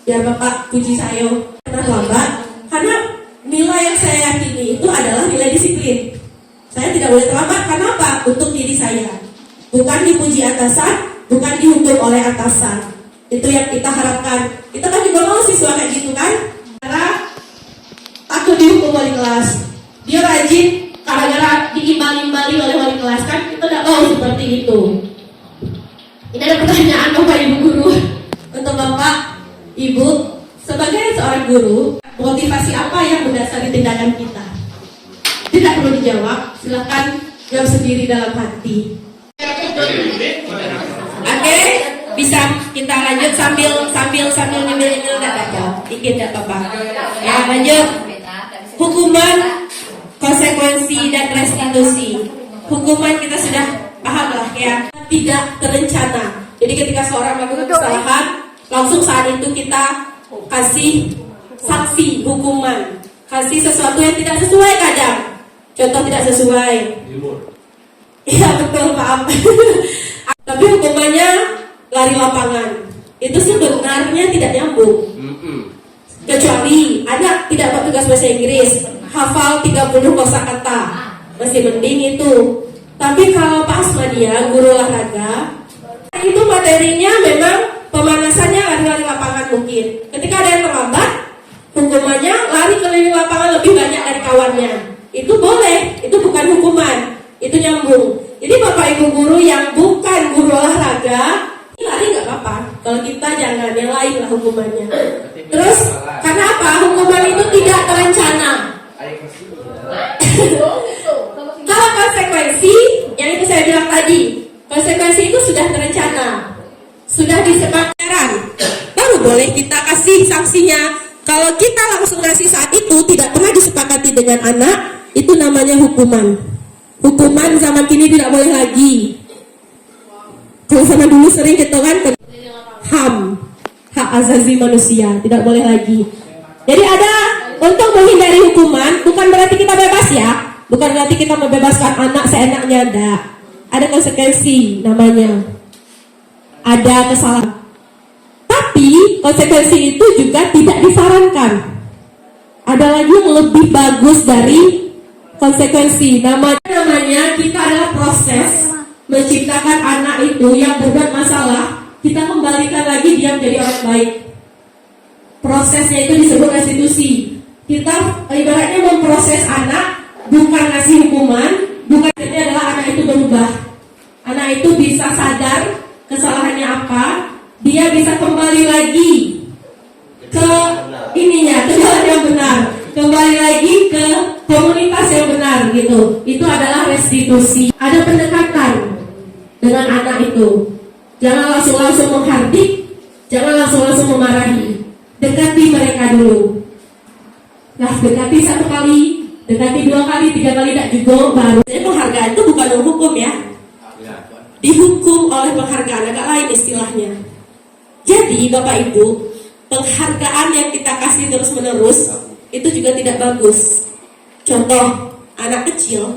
Biar Bapak puji saya karena terlambat. Karena nilai yang saya yakini itu adalah nilai disiplin. Saya tidak boleh terlambat. Karena apa? Untuk diri saya. Bukan dipuji atasan, bukan dihukum oleh atasan. Itu yang kita harapkan. Kita kan juga mau siswa kayak gitu kan? Karena takut dihukum wali kelas. Dia rajin gara-gara diimbal-imbali oleh wali kelas kan? Kita tidak mau seperti itu. Ini ada pertanyaan Bapak Ibu Guru untuk guru, motivasi apa yang mendasari tindakan kita? Tidak perlu dijawab, silakan jawab sendiri dalam hati. Oke, bisa kita lanjut sambil nyemil enggak apa-apa, dikit enggak apa-apa. Ya, lanjut. Hukuman, konsekuensi dan restitusi. Hukuman kita sudah paham lah ya, tidak terencana. Jadi ketika seorang melakukan kesalahan, langsung saat itu kita kasih sanksi, hukuman, kasih sesuatu yang tidak sesuai kadang. Contoh tidak sesuai. Iya betul, maaf. Tapi hukumannya lari lapangan. Itu sebenarnya tidak nyambung. Kecuali anak tidak bertugas bahasa Inggris, hafal 30 kosakata, masih mending itu. Tapi kalau Pak Asmadia, guru olahraga, itu materinya memang pemanasannya lari-lari lapangan mungkin. Ketika ada yang terlambat, hukumannya lari keliling lapangan lebih banyak dari kawannya. Itu boleh, itu bukan hukuman, itu nyambung. Jadi Bapak Ibu guru yang bukan guru olahraga, lari nggak apa-apa. Kalau kita jangan, yang lain lah hukumannya. Terus, karena apa? Hukuman itu tidak terencana. Kalau konsekuensi, yang itu saya bilang tadi, konsekuensi itu sudah terencana, sudah disepakati, baru boleh kita kasih sanksinya. Kalau kita langsung kasih saat itu, tidak pernah disepakati dengan anak, itu namanya hukuman. Hukuman zaman kini tidak boleh lagi. Kalau sama dulu sering kita kan HAM, hak asasi manusia, tidak boleh lagi. Jadi ada, untuk menghindari hukuman, bukan berarti kita bebas ya, bukan berarti kita membebaskan anak seenaknya, enggak. Ada konsekuensi namanya, ada kesalahan. Tapi konsekuensi itu juga tidak disarankan. Ada lagi yang lebih bagus dari konsekuensi. Namanya kita adalah proses menciptakan anak itu yang berbuat masalah, kita kembalikan lagi dia menjadi orang baik. Prosesnya itu disebut restitusi. Kita ibaratnya memproses anak, bukan ngasih hukuman, bukan, ini adalah anak itu berubah. Anak itu bisa sadar kesalahannya apa, dia bisa kembali lagi ke ininya, ke jalan yang benar, kembali lagi ke komunitas yang benar gitu. Itu adalah restitusi. Ada pendekatan dengan anak itu. Jangan langsung menghardik, jangan langsung memarahi. Dekati mereka dulu. Nah, dekati 1 kali, dekati 2 kali, 3 kali, tidak juga baru. Jadi penghargaan itu bukan menghukum ya. Dihukum oleh penghargaan, agak lain istilahnya. Jadi Bapak Ibu, penghargaan yang kita kasih terus menerus itu juga tidak bagus. Contoh, anak kecil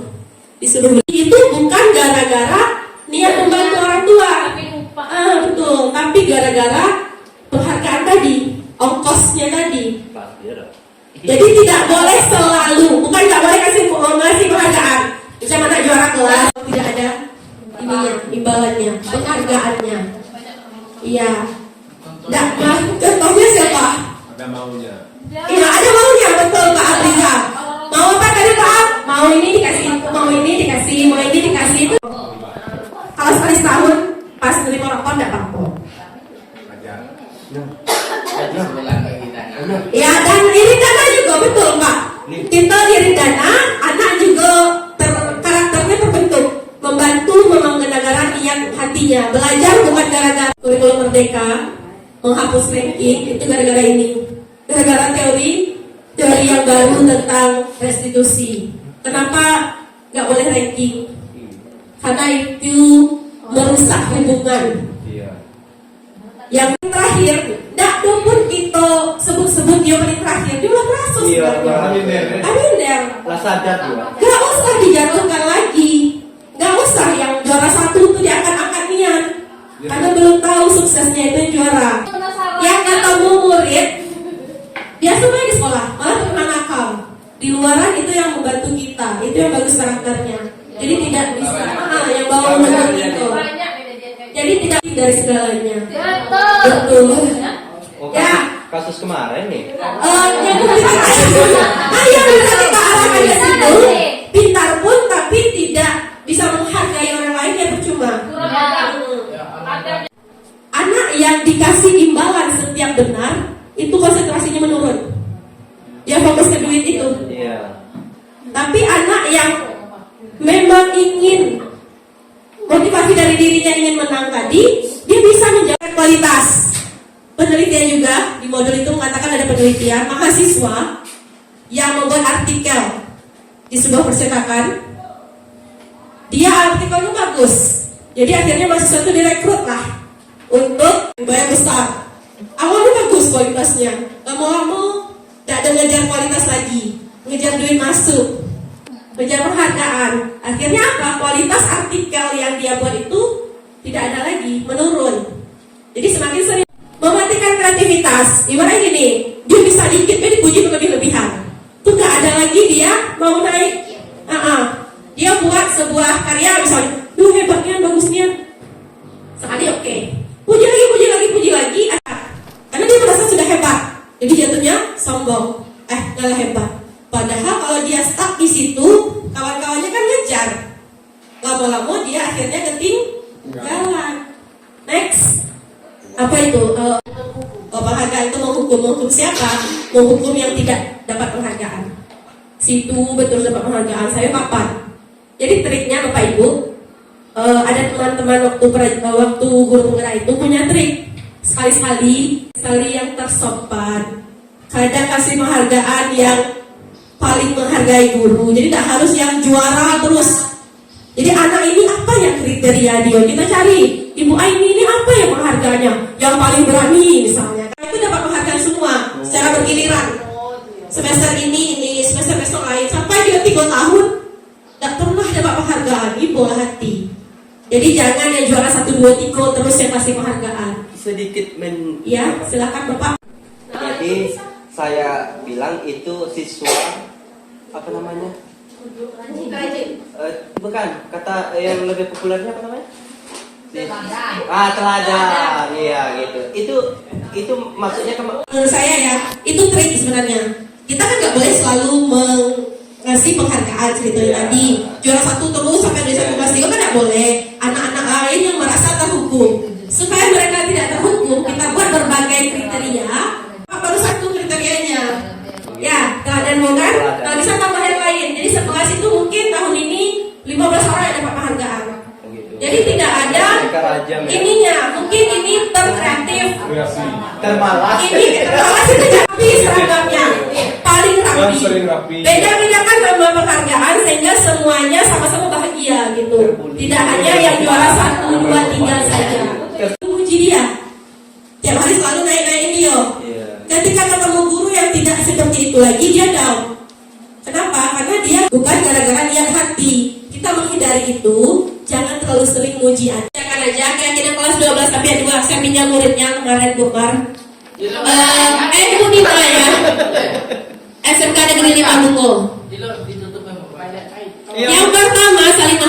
disuruh beli itu bukan gara-gara niat membantu orang tua, betul, tapi gara-gara penghargaan tadi, ongkosnya tadi. Jadi tidak boleh selalu, bukan tidak boleh kasih penghargaan. Misalnya anak juara kelas, tidak ada ininya, imbalannya, penghargaannya. Iya. Nah, contohnya siapa? Ada maunya. Iya, ada maunya, betul Pak Abriza. Mau apa tadi Pak? Mau ini dikasih, mau ini dikasih, mau ini dikasih. Kalau sekali setahun pas nerima rokok enggak apa-apa. Ya, dan iri dana juga betul Pak. Kita iri dana, anak juga karakternya terbentuk, membantu membangun negara niat hatinya. Belajar bukan gara-gara kurikulum merdeka, menghapus ranking, itu gara-gara ini. Gara-gara teori yang baru tentang restitusi. Kenapa nggak boleh ranking? Karena itu merusak hubungan. Yang terakhir, tidak pun kita sebut-sebut dia paling terakhir, dia udah kasus. Aminder. Gak usah dijatuhkan lagi, gak usah yang juara 1 itu diangkat-angkat nian, karena belum tahu suksesnya itu yang juara. Yang ketemu murid, dia semua di sekolah, malah pernah nakal. Di luaran itu yang membantu kita, itu yang bagus karakternya. Jadi tidak bisa, yang bawa menurut itu. Jadi tidak dari segalanya. Betul. Ya. Kasus kemarin nih. Yang ayo bisa kita arahkan ke situ. Pintar pun tapi tidak bisa menghargai orang lain ya percuma. Anak yang dikasih imbalan setiap benar itu konsentrasinya menurun. dia fokus ke duit itu. Tapi anak yang memang ingin motivasi dari dirinya ingin menang tadi, dia bisa menjaga kualitas. Penelitian juga di modul itu mengatakan ada penelitian mahasiswa yang membuat artikel di sebuah percetakan, dia artikelnya bagus, jadi akhirnya mahasiswa itu direkrut lah untuk bayar besar. Awalnya bagus kualitasnya, lama-lama tidak ada ngejar kualitas lagi, ngejar duit masuk, ngejar penghargaan. Akhirnya apa? Kualitas artikel yang dia buat itu tidak ada lagi, menurun. Jadi semakin sering mematikan kreativitas. Ibaratnya gini, dia bisa dikit, dia dipuji berlebih-lebihan. Itu nggak ada lagi dia mau naik. Dia buat sebuah karya misalnya, duh hebatnya, bagusnya, sekali oke. Puji lagi, karena dia merasa sudah hebat, jadi jatuhnya sombong, nggak hebat. Padahal kalau dia stuck di situ, kawan-kawannya kan ngejar, lama-lama dia akhirnya ketinggalan. Next, apa itu? Penghargaan itu menghukum siapa? Menghukum yang tidak dapat penghargaan. Situ betul dapat penghargaan, saya papan. Jadi triknya Bapak Ibu, ada teman-teman waktu guru penggerak itu punya trik. Sekali yang tersopan. Kadang kasih penghargaan yang paling menghargai guru. Jadi tidak harus yang juara terus. Jadi anak ini apa yang kriteria dia? Kita cari. Ibu Aini ini apa yang penghargaannya? Yang paling berani misalnya. Itu dapat penghargaan semua secara bergiliran. Semester ini, semester besok lain, sampai dia 3 tahun tidak pernah dapat penghargaan. Ibu hati. Jadi jangan yang juara 1, 2, 3 terus yang kasih penghargaan. Sedikit Ya, silakan Bapak. Jadi saya bilang itu siswa apa namanya? Bukan, kata yang lebih populernya apa namanya? Teladan. Iya gitu. Itu maksudnya menurut saya ya, itu trik sebenarnya. Kita kan nggak boleh selalu ngasih penghargaan ceritanya tadi. Juara 1 terus sampai dari 1 kelas 3 kan nggak boleh. Anak-anak lain yang merasa terhukum. Supaya mereka tidak terhukum, kita buat berbagai kriteria. Baru 1 kriterianya. Ya, teladan bukan? Nah, bisa tambah yang lain. Jadi sekelas itu mungkin tahun ini 15 orang yang dapat penghargaan. Jadi tidak ada ininya. Mungkin ini terkreatif, termalas. Ini termalas itu rapi seragamnya, paling rapi. Beda-bedakan nama penghargaan sehingga semuanya sama-sama bahagia gitu. Tidak hanya yang juara 1, 2, 3 saja. Puji dia. Tiap hari selalu naik-naikin dia. Ketika ketemu guru yang tidak seperti itu lagi, dia down. Kenapa? Karena dia bukan gara-gara niat hati. Kita menghindari itu. Jangan terlalu sering muji aja. Jangan aja keyakinan kelas 12 sampai 2. Saya pinjam muridnya kemarin Bukar. Ibu Nina ya. SMK Negeri 5 Bungo. Yang pertama saling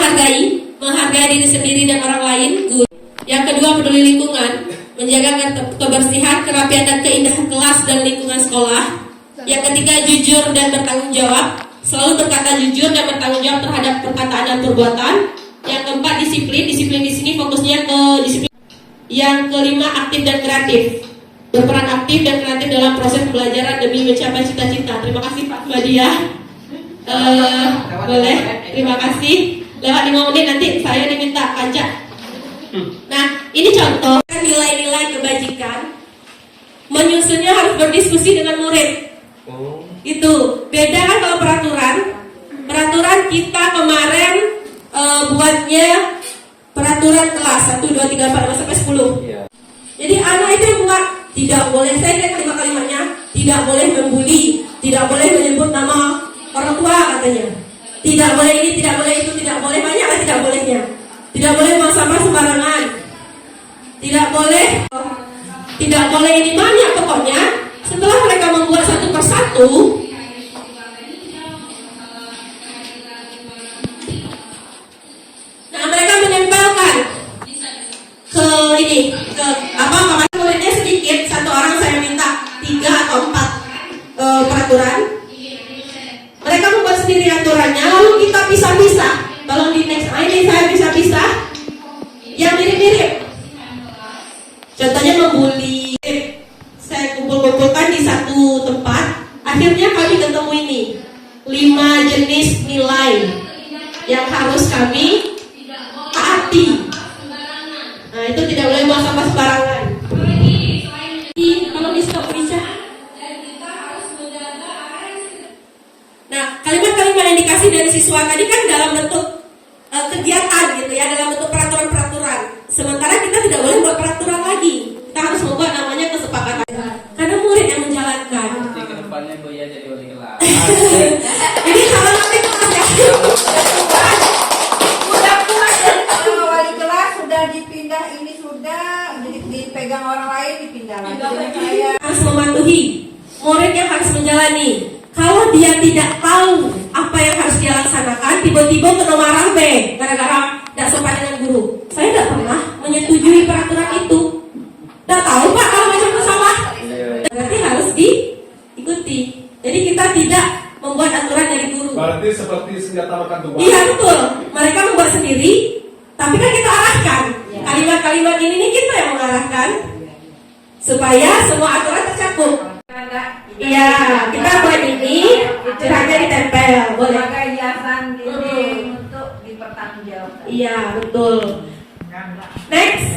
menghargai diri sendiri dan orang lain. Guru. Yang kedua peduli lingkungan, menjaga kebersihan, kerapian dan keindahan kelas dan lingkungan sekolah. Yang ketiga jujur dan bertanggung jawab, selalu berkata jujur dan bertanggung jawab terhadap perkataan dan perbuatan. Yang keempat disiplin di sini fokusnya ke disiplin. Yang kelima aktif dan kreatif, berperan aktif dan kreatif dalam proses pembelajaran demi mencapai cita-cita. Terima kasih Pak Fadia. Boleh, terima kasih. Lewat 5 menit nanti saya diminta pajak. Nah, ini contoh nilai-nilai kebajikan. Menyusunnya harus berdiskusi dengan murid. Itu beda kan kalau peraturan kita kemarin buatnya peraturan kelas 1, 2, 3, 4, sampai 10. Jadi anak itu yang buat, tidak boleh, saya lihat kalimat-kalimatnya, tidak boleh membuli, tidak boleh menyebut nama orang tua katanya, tidak boleh ini, tidak boleh itu, tidak boleh, banyak lah tidak bolehnya. Tidak boleh buang sampah sembarangan, tidak boleh ini, banyak pokoknya. Setelah mereka membuat satu persatu, nah mereka menempelkan ke muridnya sedikit, 1 orang saya minta 3 atau 4 peraturan. Mereka membuat sendiri aturannya, lalu kita pisah-pisah. Kalau di next ini saya pisah-pisah yang mirip-mirip. Contohnya membuli, saya kumpul-kumpulkan di satu tempat. akhirnya kami ketemu ini 5 jenis nilai yang harus kami taati. Nah, itu tidak boleh buang sampah sembarangan. Kalau di stop bisa. Nah, kalimat-kalimat yang dikasih dari siswa tadi kan dalam bentuk kegiatan gitu ya, dalam bentuk peraturan-peraturan. Sementara kita tidak boleh buat peraturan lagi. Kita harus membuat namanya kesepakatan. Karena murid yang menjalankan. Nanti ke depannya Boya jadi wali kelas. Jadi kalau nanti kelas ya. Udah puas ya, kalau wali kelas sudah dipindah, ini sudah dipegang orang lain, dipindah lagi. Saya harus mematuhi, murid yang harus menjalani. Kalau dia tidak tahu apa yang harus dia laksanakan, tiba-tiba kena marah gara-gara tidak sopan dengan guru. Saya tidak pernah menyetujui peraturan itu. Tidak tahu Pak kalau macam itu salah. Berarti harus diikuti. Jadi kita tidak membuat aturan dari guru. Berarti seperti senjata makan tuan. Iya betul. Mereka membuat sendiri, tapi kan kita arahkan. Kalimat-kalimat ini kita yang mengarahkan supaya semua aturan tercakup. Iya, kita buat ini, curhatnya ditempel, boleh. pakai hiasan dinding untuk dipertanggungjawabkan. Iya, betul. Next.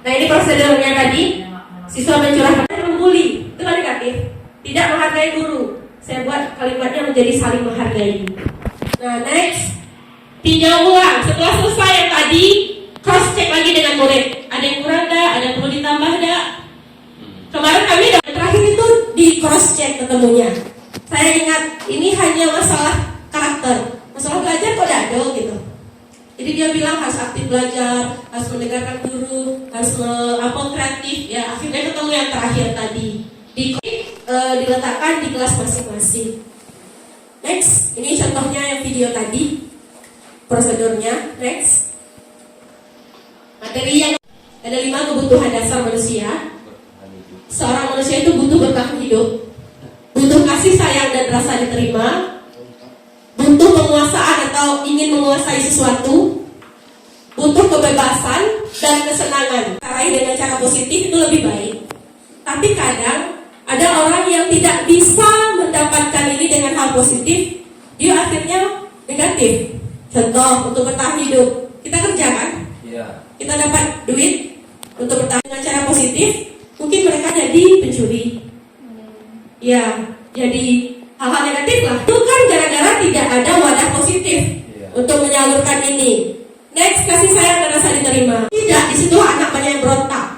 Nah, ini prosedurnya tadi. Siswa mencurahkan membuli, itu kan negatif. Tidak menghargai guru. Saya buat kalimatnya menjadi saling menghargai. Nah, next. Tinjau ulang. Setelah selesai yang tadi, cross check lagi dengan murid. Ada yang kurang enggak? Ada yang perlu ditambah enggak? Kemarin kami terakhir itu di cross check ketemunya. Saya ingat ini hanya masalah karakter, masalah belajar kok dado gitu. Jadi dia bilang harus aktif belajar, harus mendengarkan guru, harus kreatif. Ya akhirnya ketemu yang terakhir tadi diletakkan di kelas masing-masing. Next, ini contohnya yang video tadi, prosedurnya. Next, materi yang ada 5 kebutuhan dasar manusia. Seorang manusia itu butuh bertahan hidup, butuh kasih sayang dan rasa diterima, butuh penguasaan atau ingin menguasai sesuatu, butuh kebebasan dan kesenangan. Raih dengan cara positif itu lebih baik. Tapi kadang ada orang yang tidak bisa mendapatkan ini dengan hal positif, dia akhirnya negatif. Contoh, untuk bertahan hidup, kita kerja kan? Iya. Kita dapat duit untuk bertahan dengan cara positif. Mungkin mereka jadi pencuri, ya, jadi hal-hal negatif lah. Itu kan gara-gara tidak ada wadah positif untuk menyalurkan ini. Next, kasih sayang dan rasa diterima. Tidak, di situ anak banyak yang berontak,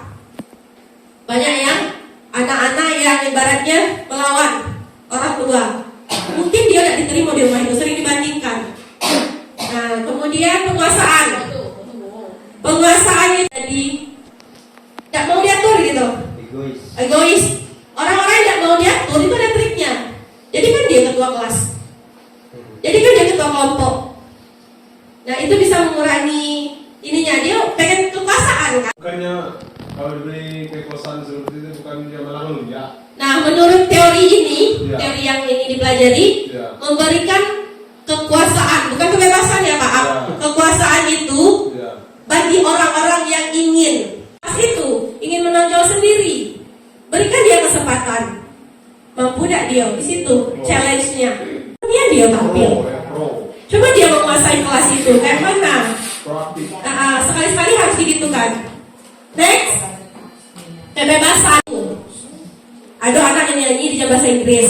banyak yang anak-anak yang ibaratnya melawan orang tua. Mungkin dia tidak diterima di rumah itu, sering dibandingkan. Nah, kemudian penguasaannya jadi tidak mau diatur gitu. Egois. Orang-orang yang tidak mau diatur itu ada triknya. Jadi kan dia ketua kelas, jadi kan dia ketua kelompok. Nah itu bisa mengurangi ininya, dia pengen kekuasaan kan. Bukannya kalau diberi kekuasaan seperti itu bukan dia malah menunjuk. Nah menurut teori ini, teori yang ini dipelajari, memberikan kekuasaan, bukan kebebasan ya Pak. Kekuasaan itu bagi orang-orang yang ingin ingin menonjol sendiri, berikan dia kesempatan. Mampu tidak dia di situ challenge-nya. Dia tampil. Coba dia menguasai kelas itu kayak mana? Sekali-sekali harus digitukan. Next, kebebasan. Ada anak yang nyanyi di bahasa Inggris.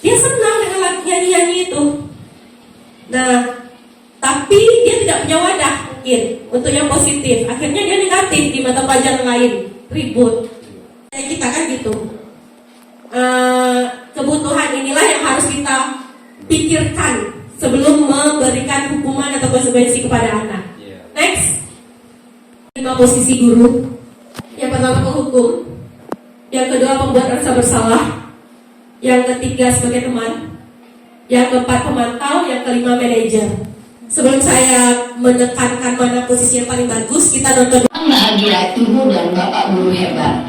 Dia senang dengan nyanyi itu. Nah, tapi dia tidak punya wadah mungkin untuk yang positif. Akhirnya dia negatif di mata pelajaran lain, ribut. Kayak kita kan gitu. Kebutuhan inilah yang harus kita pikirkan sebelum memberikan hukuman atau konsekuensi kepada anak. Next, 5 posisi guru. Yang pertama penghukum, yang kedua pembuat rasa bersalah, yang ketiga sebagai teman, yang keempat pemantau, yang kelima manajer. Sebelum saya menekankan mana posisi yang paling bagus, kita nonton. Bahagia Ibu dan Bapak guru hebat.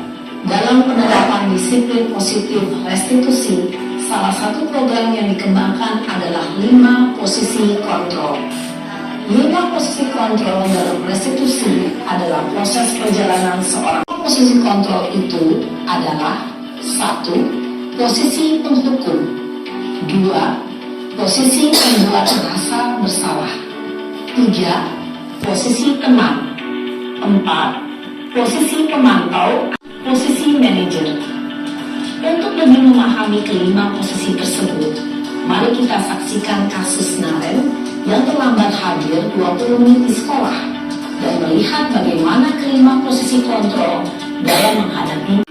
Dalam penerapan disiplin positif restitusi, salah satu program yang dikembangkan adalah 5 posisi kontrol. 5 posisi kontrol dalam restitusi adalah proses perjalanan seorang. Posisi kontrol itu adalah 1. Posisi penghukum. 2. Posisi pembuat merasa bersalah. 3. Posisi teman. 4. Posisi pemantau. Posisi manajer. Untuk lebih memahami kelima posisi tersebut, mari kita saksikan kasus Naren yang terlambat hadir 20 menit di sekolah dan melihat bagaimana kelima posisi kontrol dalam menghadapi.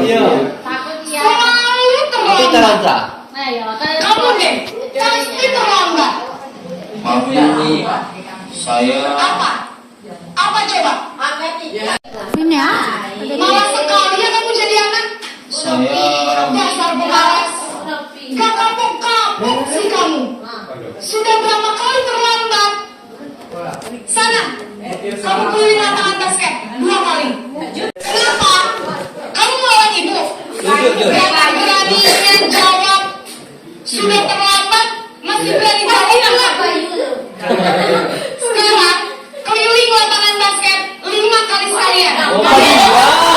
Iya. Selalu Itu terlambat. terlambat. Kamu deh, pasti terlambat. Maaf ini saya Apa coba? Ini ya. Malas sekali ya kamu jadi anak. Dasar pemalas. Gak kapok-kapok sih kamu. Sudah berapa kali terlambat? Sana, kamu keliling lapangan basket 2 kali. Kenapa? Kamu melawan ibu. Berani-beraninya jawab. Sudah terlambat, masih berani jawab. Sekarang keliling lapangan basket 5 kali sekalian.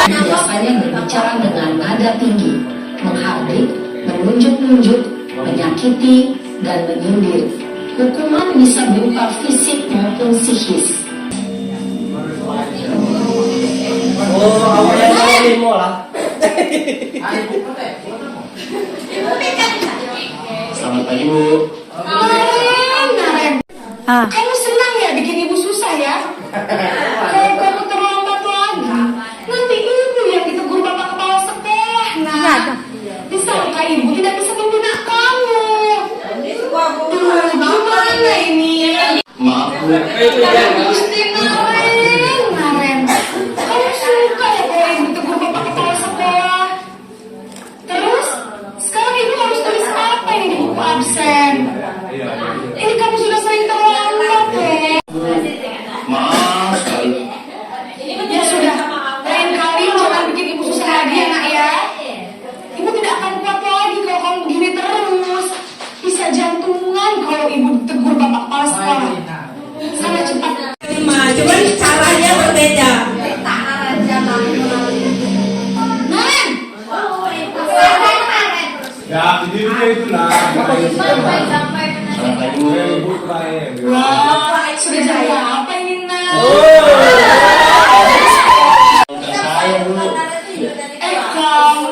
Biasanya berbicara dengan nada tinggi, menghardik, menunjuk-nunjuk, menyakiti, dan menyindir. Hukuman bisa berupa fisik maupun psikis. Oh, awalnya saya limo lah. selamat pagi Bu. Naren, kamu senang ya bikin ibu susah ya? Kalau kamu terlambat lagi, nanti ibu yang ditegur bapak kepala sekolah. Nah, disangka ibu tidak bisa membina kamu. Gimana ini? Maaf Bu. Gusti Naren, kamu suka ya kalau ibu tegur bapak kepala sekolah? Terus, sekarang ibu harus tulis apa ini di buku absen? Ini kamu sudah sering terlambat ya. Maaf sekali. Ya sudah, lain kali jangan bikin ibu susah lagi ya nak ya. Ibu tidak akan kuat lagi kalau kamu begini terus. Bisa jantungan kalau ibu tegur bapak kepala sekolah. Sana cepat. Cuman caranya berbeda. Naren! Ya, dirinya itulah. Selamat pagi Bu. Wah, sudah jadi apa ini nak? Saya Bu.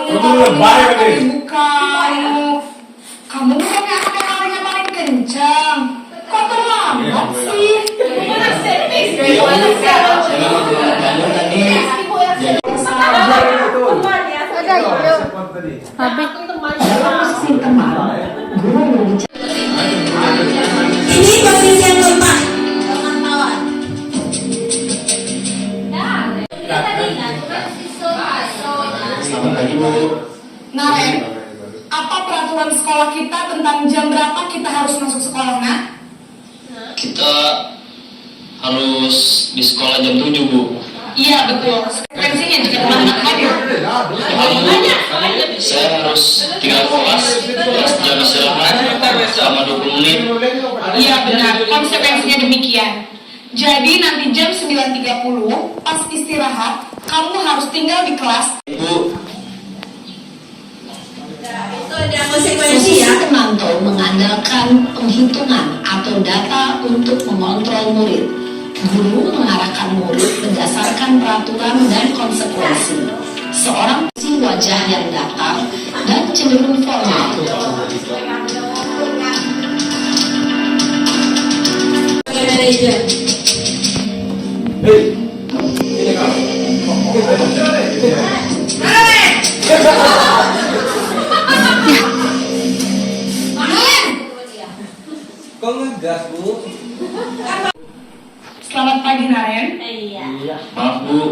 Ibu kamu. Kamu bukannya anak yang larinya paling kencang. Kok terlambat sih? Saya mau lanjut tadi. Ini posisi yang keempat. Selamat pagi Bu. Naren, apa peraturan sekolah kita tentang jam berapa kita harus masuk sekolah, nak? Kita harus di sekolah jam 7 Bu. Iya betul. Frekuensinya juga teman-teman hadir. Saya harus tinggal kelas jam istirahat selama 20 menit. Iya benar. Konsekuensinya demikian. Jadi nanti jam 9.30 pas istirahat kamu harus tinggal di kelas. Bu, Posisi pemantau mengandalkan penghitungan atau data untuk mengontrol murid. Guru mengarahkan murid berdasarkan peraturan dan konsekuensi. Seorang posisi wajah yang datar dan cenderung formal. Manajer. Kok ngegas, Bu? Selamat pagi Naren. maaf Bu.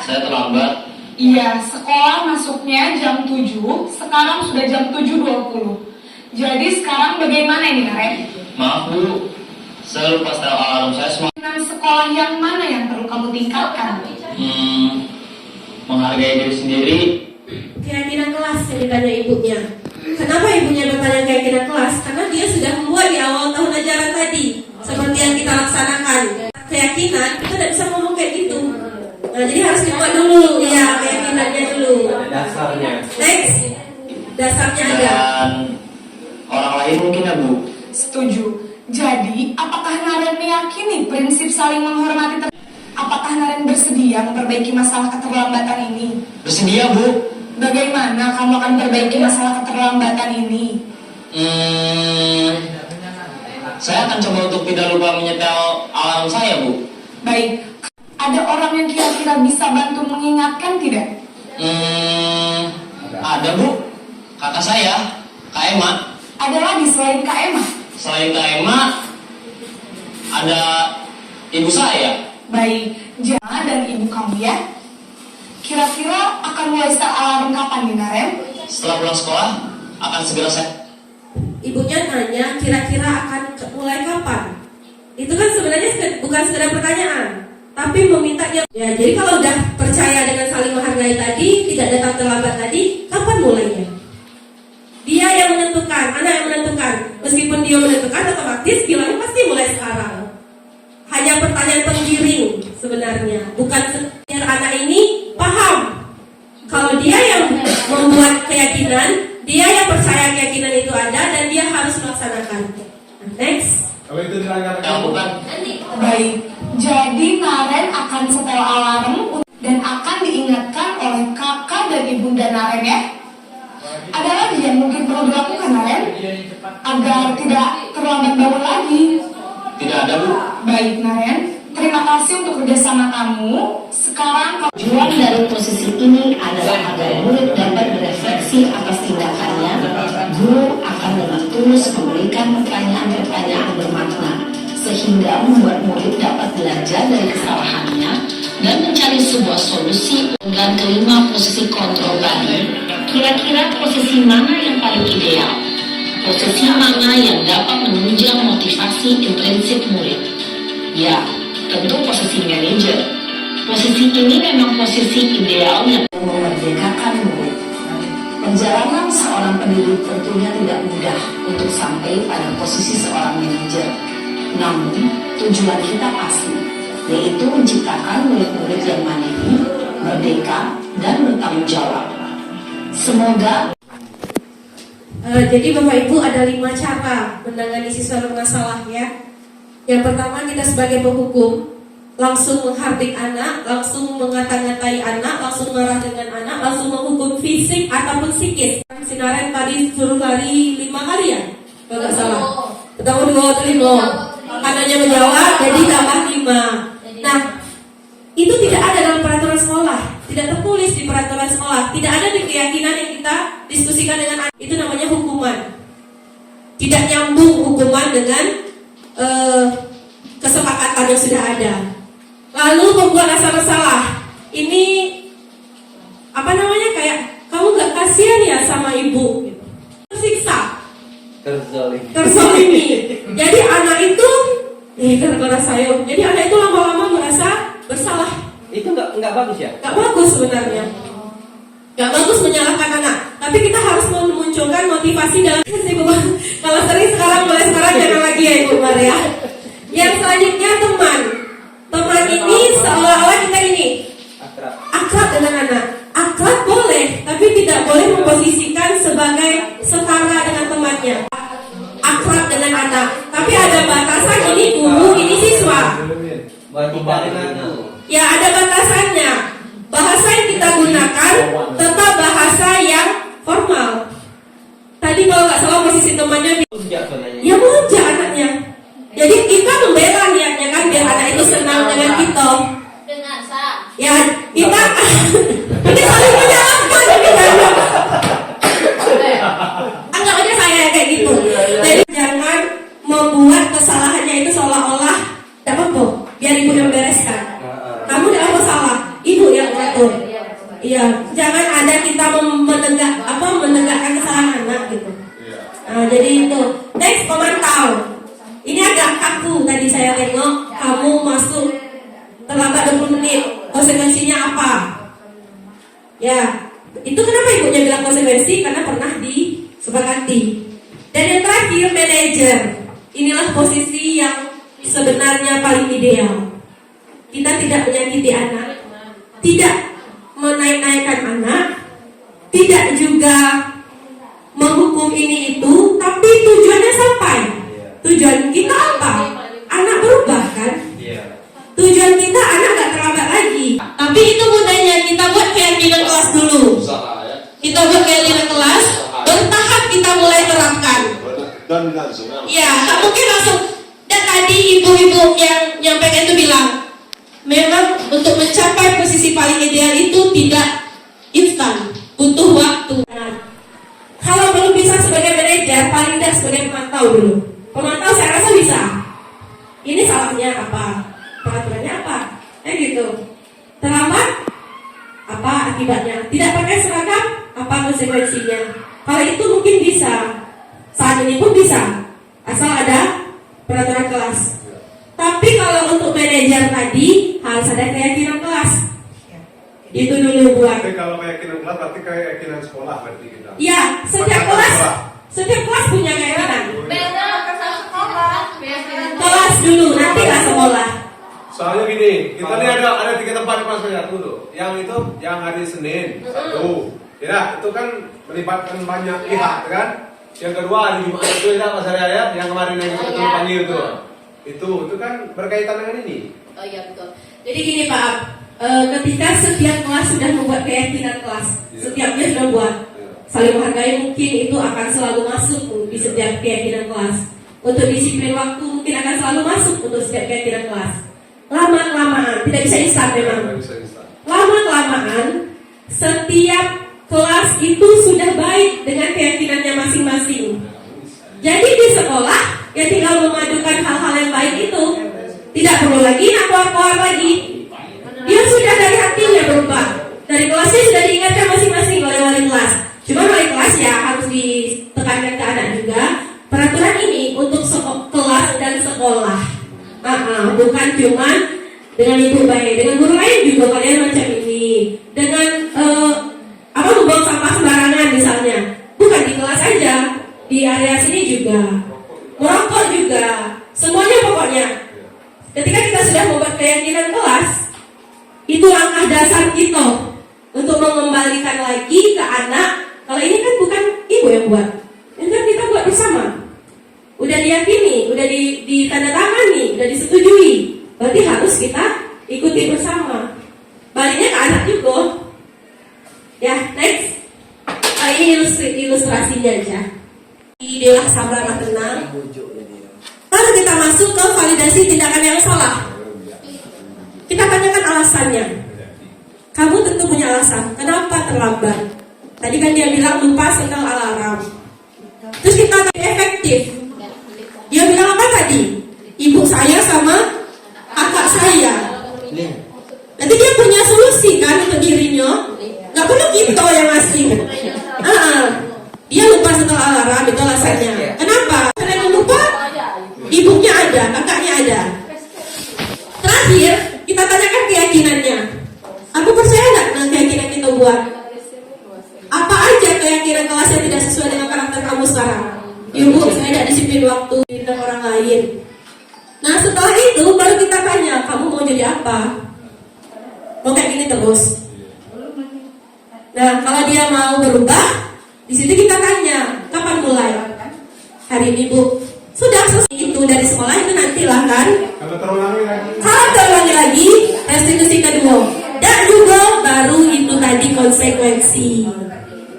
Saya terlambat. Iya, sekolah masuknya jam 7, sekarang sudah jam 7.20. Jadi sekarang bagaimana ini Naren? Maaf Bu. Saya lupa setel alarm saya semua. Sekolah yang mana yang perlu kamu tingkatkan? menghargai diri sendiri. Keyakinan kelas yang ditanya ibunya. Kenapa ibunya bertanya keyakinan kelas? Karena dia sudah membuat di awal tahun ajaran tadi, seperti yang kita laksanakan. Keyakinan kita tidak bisa ngomong kayak gitu. Nah, jadi harus dibuat dulu, ya keyakinannya dulu. Dasarnya. Next, dasarnya ada. Dan orang lain mungkin ya Bu. Setuju. Jadi, apakah Naren meyakini prinsip saling menghormati? Apakah Naren bersedia memperbaiki masalah keterlambatan ini? Bersedia Bu. Bagaimana kamu akan perbaiki masalah keterlambatan ini? Saya akan coba untuk tidak lupa menyetel alarm saya Bu. Baik. Ada orang yang kira-kira bisa bantu mengingatkan tidak? Ada Bu. Kakak saya, Kak Emma. Ada lagi selain Kak Emma? Selain Kak Emma, ada ibu saya. Baik, jangan dan ibu kamu ya. Kira-kira akan mulai start alarm kapan nih Naren? Setelah pulang sekolah, akan segera saya. Ibunya nanya kira-kira akan mulai kapan? Itu kan sebenarnya bukan sekedar pertanyaan, tapi meminta dia. Ya, jadi kalau udah percaya dengan saling menghargai tadi, tidak datang terlambat tadi, kapan mulainya? Dia yang menentukan, anak yang menentukan. Meskipun dia menentukan, otomatis bilangnya pasti mulai sekarang. Hanya pertanyaan penggiring sebenarnya, bukan biar anak ini paham. Kalau dia yang membuat keyakinan, dia yang percaya keyakinan itu ada dan dia harus melaksanakan. Next. Kalau itu dilakukan bukan. Baik, jadi Naren akan setel alarm dan akan diingatkan oleh kakak dan ibunda Naren ya. Ada lagi yang mungkin perlu dilakukan Naren agar tidak terlambat bangun lagi? Tidak ada Bu. Baik Naren, terima kasih untuk kerjasama kamu. Sekarang Tujuan dari posisi ini adalah agar murid dapat berefleksi atas tindakannya. Guru akan dengan tulus memberikan pertanyaan-pertanyaan bermakna, sehingga membuat murid dapat belajar dari kesalahannya dan mencari sebuah solusi. Dan kelima, posisi kontrol tadi, kira-kira posisi mana yang paling ideal? Posisi mana yang dapat menunjang motivasi intrinsik murid? Ya, tentu posisi manajer. Posisi ini memang posisi ideal yang memerdekakan murid. Perjalanan seorang pendidik tentunya tidak mudah untuk sampai pada posisi seorang manajer. Namun, tujuan kita pasti, yaitu menciptakan murid-murid yang mandiri, merdeka, dan bertanggung jawab. Semoga Jadi Bapak Ibu ada 5 cara menangani siswa bermasalah ya. Yang pertama, kita sebagai penghukum langsung menghardik anak, langsung mengata-ngatai anak, langsung marah dengan anak, langsung menghukum fisik ataupun psikis. Si Naren tadi suruh lari 5 kali ya, kalau nggak salah. Ketemu 2 atau 5. Anaknya menjawab, jadi tambah 5. Nah, itu tidak ada dalam peraturan sekolah, tidak tertulis di peraturan sekolah, tidak ada di keyakinan yang kita diskusikan dengan anak. Itu namanya hukuman. Tidak nyambung hukuman dengan kesepakatan yang sudah ada. Lalu membuat rasa bersalah. Ini apa namanya, kayak kamu gak kasihan ya sama ibu, tersiksa, terzolimi. Jadi anak itu gara-gara saya. Jadi anak itu lama-lama merasa bersalah. Itu nggak bagus ya? Nggak bagus sebenarnya. Nggak bagus menyalahkan anak. Tapi kita harus memunculkan motivasi dalam kalau sering mulai sekarang jangan lagi ya Ibu Maria. Yang selanjutnya teman. Teman ini seolah-olah kita ini akrab dengan anak. Akrab boleh, tapi tidak boleh memposisikan sebagai setara dengan temannya. Akrab dengan anak, tapi ada batasan, ini guru, ini siswa. Ya ada batasannya. Bahasa yang kita gunakan tetap bahasa yang formal. Tadi kalau nggak salah posisi temannya ya manja anaknya. Jadi kita membela niatnya kan biar anak itu senang dengan kita. Ya kita ini saling menyalahkan. Anggap aja saya kayak gitu. Jadi jangan membuat kesalahannya itu seolah-olah tidak apa-apa, biar ibu yang bereskan. Kamu tidak apa salah, ibu yang atur. Iya, jangan ada kita menegakkan kesalahan anak gitu. Nah, jadi itu. Next, pemantau. Ini agak kaku tadi saya tengok. Kamu masuk terlambat 20 menit. Konsekuensinya apa? Ya, itu kenapa ibunya bilang konsekuensi? Karena pernah disepakati. Dan yang terakhir, manajer. Inilah posisi yang sebenarnya paling ideal. Kita tidak menyakiti anak, tidak menaik-naikkan anak, tidak juga menghukum ini itu, tapi tujuannya sampai. Tujuan kita apa? Anak berubah kan? Tujuan kita anak gak terlambat lagi. Tapi itu mudahnya kita buat keyakinan kelas dulu. Kita buat keyakinan kelas, bertahap kita mulai terapkan. Ya, nggak mungkin langsung. Dan tadi ibu-ibu yang pengen itu bilang, memang untuk mencapai posisi paling ideal itu tidak instan, butuh waktu. Kalau belum bisa sebagai manajer, paling tidak sebagai pemantau dulu. Pemantau saya rasa bisa. Ini salahnya apa? Peraturannya apa? Gitu. Terlambat? Apa akibatnya? Tidak pakai seragam? Apa konsekuensinya? Kalau itu mungkin bisa. Saat ini pun bisa. Asal ada peraturan kelas. Tapi kalau untuk manajer tadi harus ada keyakinan kelas. Itu dulu buat. Tapi kalau keyakinan kelas berarti keyakinan sekolah berarti kita. Ya, setiap kelas punya keyakinan. Beda sekolah. Kelas dulu, nanti lah sekolah. Soalnya gini, kita ini ada 3 tempat kelas belajar dulu. Yang itu yang hari Senin, Sabtu. Ya, itu kan melibatkan banyak pihak, kan? Yang kedua hari Jumat itu ya Mas Arya, yang kemarin yang kita panggil itu. Itu kan berkaitan dengan ini. Oh iya betul. Jadi gini Pak, ketika setiap kelas sudah membuat keyakinan kelas, setiapnya sudah buat saling menghargai, mungkin itu akan selalu masuk di setiap keyakinan kelas. Untuk disiplin waktu mungkin akan selalu masuk untuk setiap keyakinan kelas. Lama-kelamaan, tidak bisa instan memang. Lama-kelamaan, setiap kelas itu sudah baik dengan keyakinannya masing-masing. Jadi di sekolah, ya tinggal memadukan hal-hal yang baik itu. Tidak perlu lagi keluar-keluar lagi. Dia sudah dari hatinya berubah. Dari kelasnya sudah diingatkan masing-masing oleh wali kelas. Cuma wali kelas ya harus ditekankan ke anak juga. Peraturan ini untuk kelas dan sekolah. Bukan cuma dengan ibu baik, dengan guru lain juga kalian macam ini. Dengan membuang sampah sembarangan misalnya, bukan di kelas aja, di area sini juga, merokok juga, semuanya pokoknya. Ketika kita sudah membuat keyakinan kelas, itu langkah dasar kita untuk mengembalikan lagi ke anak. Kalau ini kan bukan ibu yang buat, ini kan kita buat bersama. Udah diyakini, udah ditandatangani, udah disetujui, berarti harus kita ikuti bersama. Baliknya ke anak juga. Ya, next. Ini ilustrasinya aja. Inilah sabar dan tenang. Lalu kita masuk ke validasi tindakan yang salah. Kita tanyakan alasannya. Kamu tentu punya alasan. Kenapa terlambat? Tadi kan dia bilang lupa setel alarm. Terus kita tanya efektif. Dia bilang apa tadi? Ibu saya sama kakak saya. Nanti dia punya solusi kan untuk dirinya. Gak perlu kita yang ngasih. Dia lupa setelah alarm, itu alasannya. Kenapa? Karena yang lupa ibunya ada, kakaknya ada. Terakhir, kita tanyakan keyakinannya. Aku percaya gak dengan keyakinan kita buat? Apa aja keyakinan kelas yang tidak sesuai dengan karakter kamu sekarang? Ibu, saya tidak disiplin waktu dengan orang lain. Nah setelah itu baru kita tanya, kamu mau jadi apa? Mau kayak gini terus? Nah kalau dia mau berubah, di situ kita tanya, kapan mulai? Hari ini Bu. Sudah selesai itu dari sekolah itu nantilah kan? Kalau terulangi lagi, restitusi kedua. Dan juga baru itu tadi konsekuensi.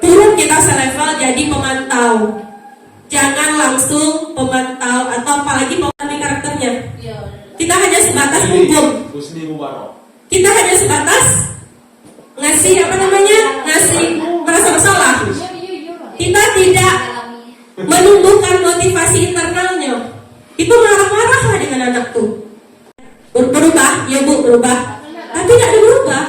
Turun kita selevel jadi pemantau. Jangan langsung pemantau atau apalagi memahami karakternya. Kita hanya sebatas hukum. Kita hanya sebatas ngasih ngasih merasa bersalah. Kita tidak menumbuhkan motivasi internalnya. Itu marah-marah dengan anak tuh. Berubah, ya Bu, berubah. Tapi tidak ada berubah.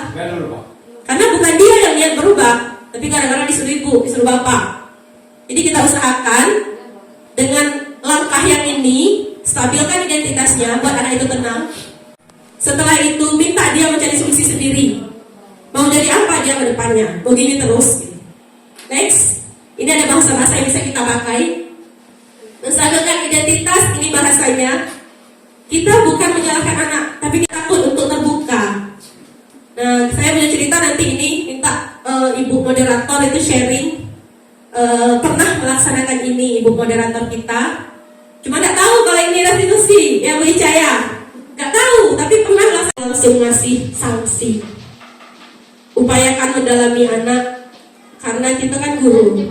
Karena bukan dia yang niat berubah, tapi kadang-kadang disuruh ibu, disuruh bapak. Jadi kita usahakan dengan langkah yang ini, stabilkan identitasnya buat anak itu tenang. Setelah itu minta dia mencari solusi sendiri. Mau jadi apa dia ke depannya? Mau gini terus? Next, ini ada bahasa-bahasa yang bisa kita pakai. Menstabilkan identitas, ini bahasanya. Kita bukan menyalahkan anak, tapi kita takut untuk terbuka. Nah, saya punya cerita nanti ini, minta ibu moderator itu sharing. Pernah melaksanakan ini ibu moderator kita. Cuma nggak tahu kalau ini restitusi yang percaya. Nggak tahu, tapi pernah langsung ngasih sanksi. Upayakan mendalami anak, karena kita kan guru.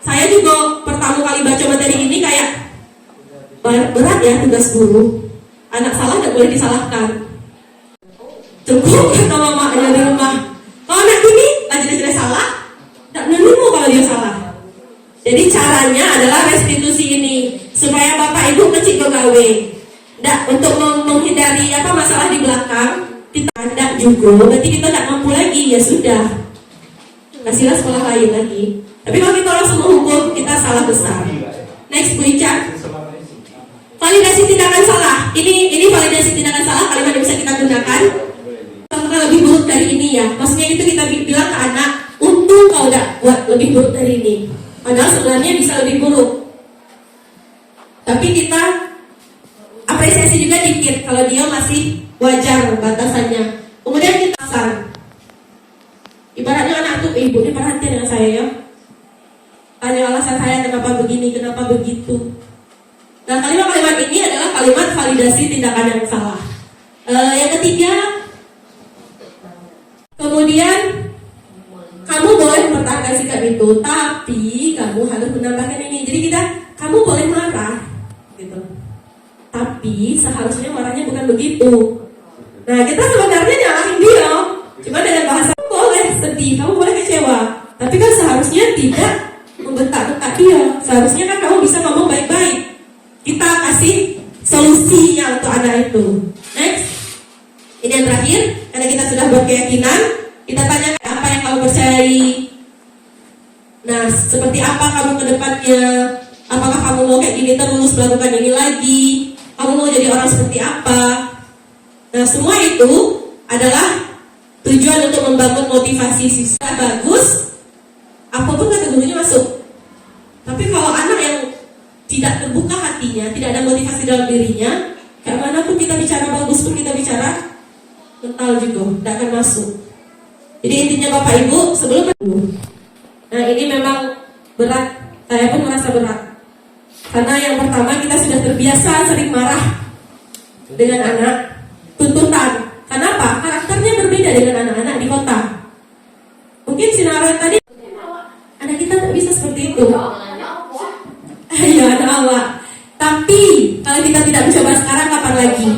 Saya juga pertama kali baca materi ini kayak berat ya tugas guru. Anak salah nggak boleh disalahkan. Cukup kata mamanya di rumah. Kalau anak ini jelas-jelas salah, nggak menerima kalau dia salah. Jadi caranya adalah restitusi ini supaya bapak ibu kecil gawe. Nggak untuk menghindari masalah di belakang. Kita tidak juga, berarti kita tidak mampu lagi, ya sudah, kasihlah sekolah lain lagi. Tapi kalau kita langsung menghukum, kita salah besar. Next, Bu Ica. Validasi tindakan salah. Ini validasi tindakan salah, kalimat yang bisa kita gunakan. Kita lebih buruk dari ini ya. Maksudnya itu kita bilang ke anak, untung kau udah buat lebih buruk dari ini. Padahal sebenarnya bisa lebih buruk. Tapi kita apresiasi juga dikit kalau dia masih wajar batasannya. Kemudian kita asal. Ibaratnya anak tuh, ibu ini perhatian dengan saya ya. Tanya alasan saya kenapa begini, kenapa begitu. Nah, kalimat-kalimat ini adalah kalimat validasi tindakan yang salah. Yang ketiga, kemudian kamu boleh mempertahankan sikap itu, tapi kamu harus menambahkan ini. Jadi kamu boleh marah, gitu. Tapi seharusnya marahnya bukan begitu. Nah, kita sebenarnya nyalahin dia, cuma dengan bahasa boleh sedih, kamu boleh kecewa, tapi kan seharusnya tidak membentak-bentak dia. Seharusnya kan kamu bisa ngomong baik-baik. Kita kasih solusinya untuk anak itu. Next, ini yang terakhir, karena kita sudah berkeyakinan, kita tanya apa yang kamu percayai. Nah, seperti apa kamu ke depannya? Apakah kamu mau kayak gini terus, melakukan ini lagi? Kamu mau jadi orang seperti apa? Nah, semua itu adalah tujuan untuk membangun motivasi siswa bagus. Apapun kata gurunya masuk. Tapi kalau anak yang tidak terbuka hatinya, tidak ada motivasi dalam dirinya, kayak mana pun kita bicara bagus pun kita bicara mental juga, tidak akan masuk. Jadi intinya Bapak Ibu sebelum nah ini memang berat, saya pun merasa berat. Karena yang pertama kita sudah terbiasa sering marah dengan anak, tuntutan. Kenapa? Karakternya berbeda dengan anak-anak di kota. Mungkin sinara tadi anak kita tak bisa seperti itu. Ya anak awak. Tapi kalau kita tidak mencoba sekarang, kapan lagi?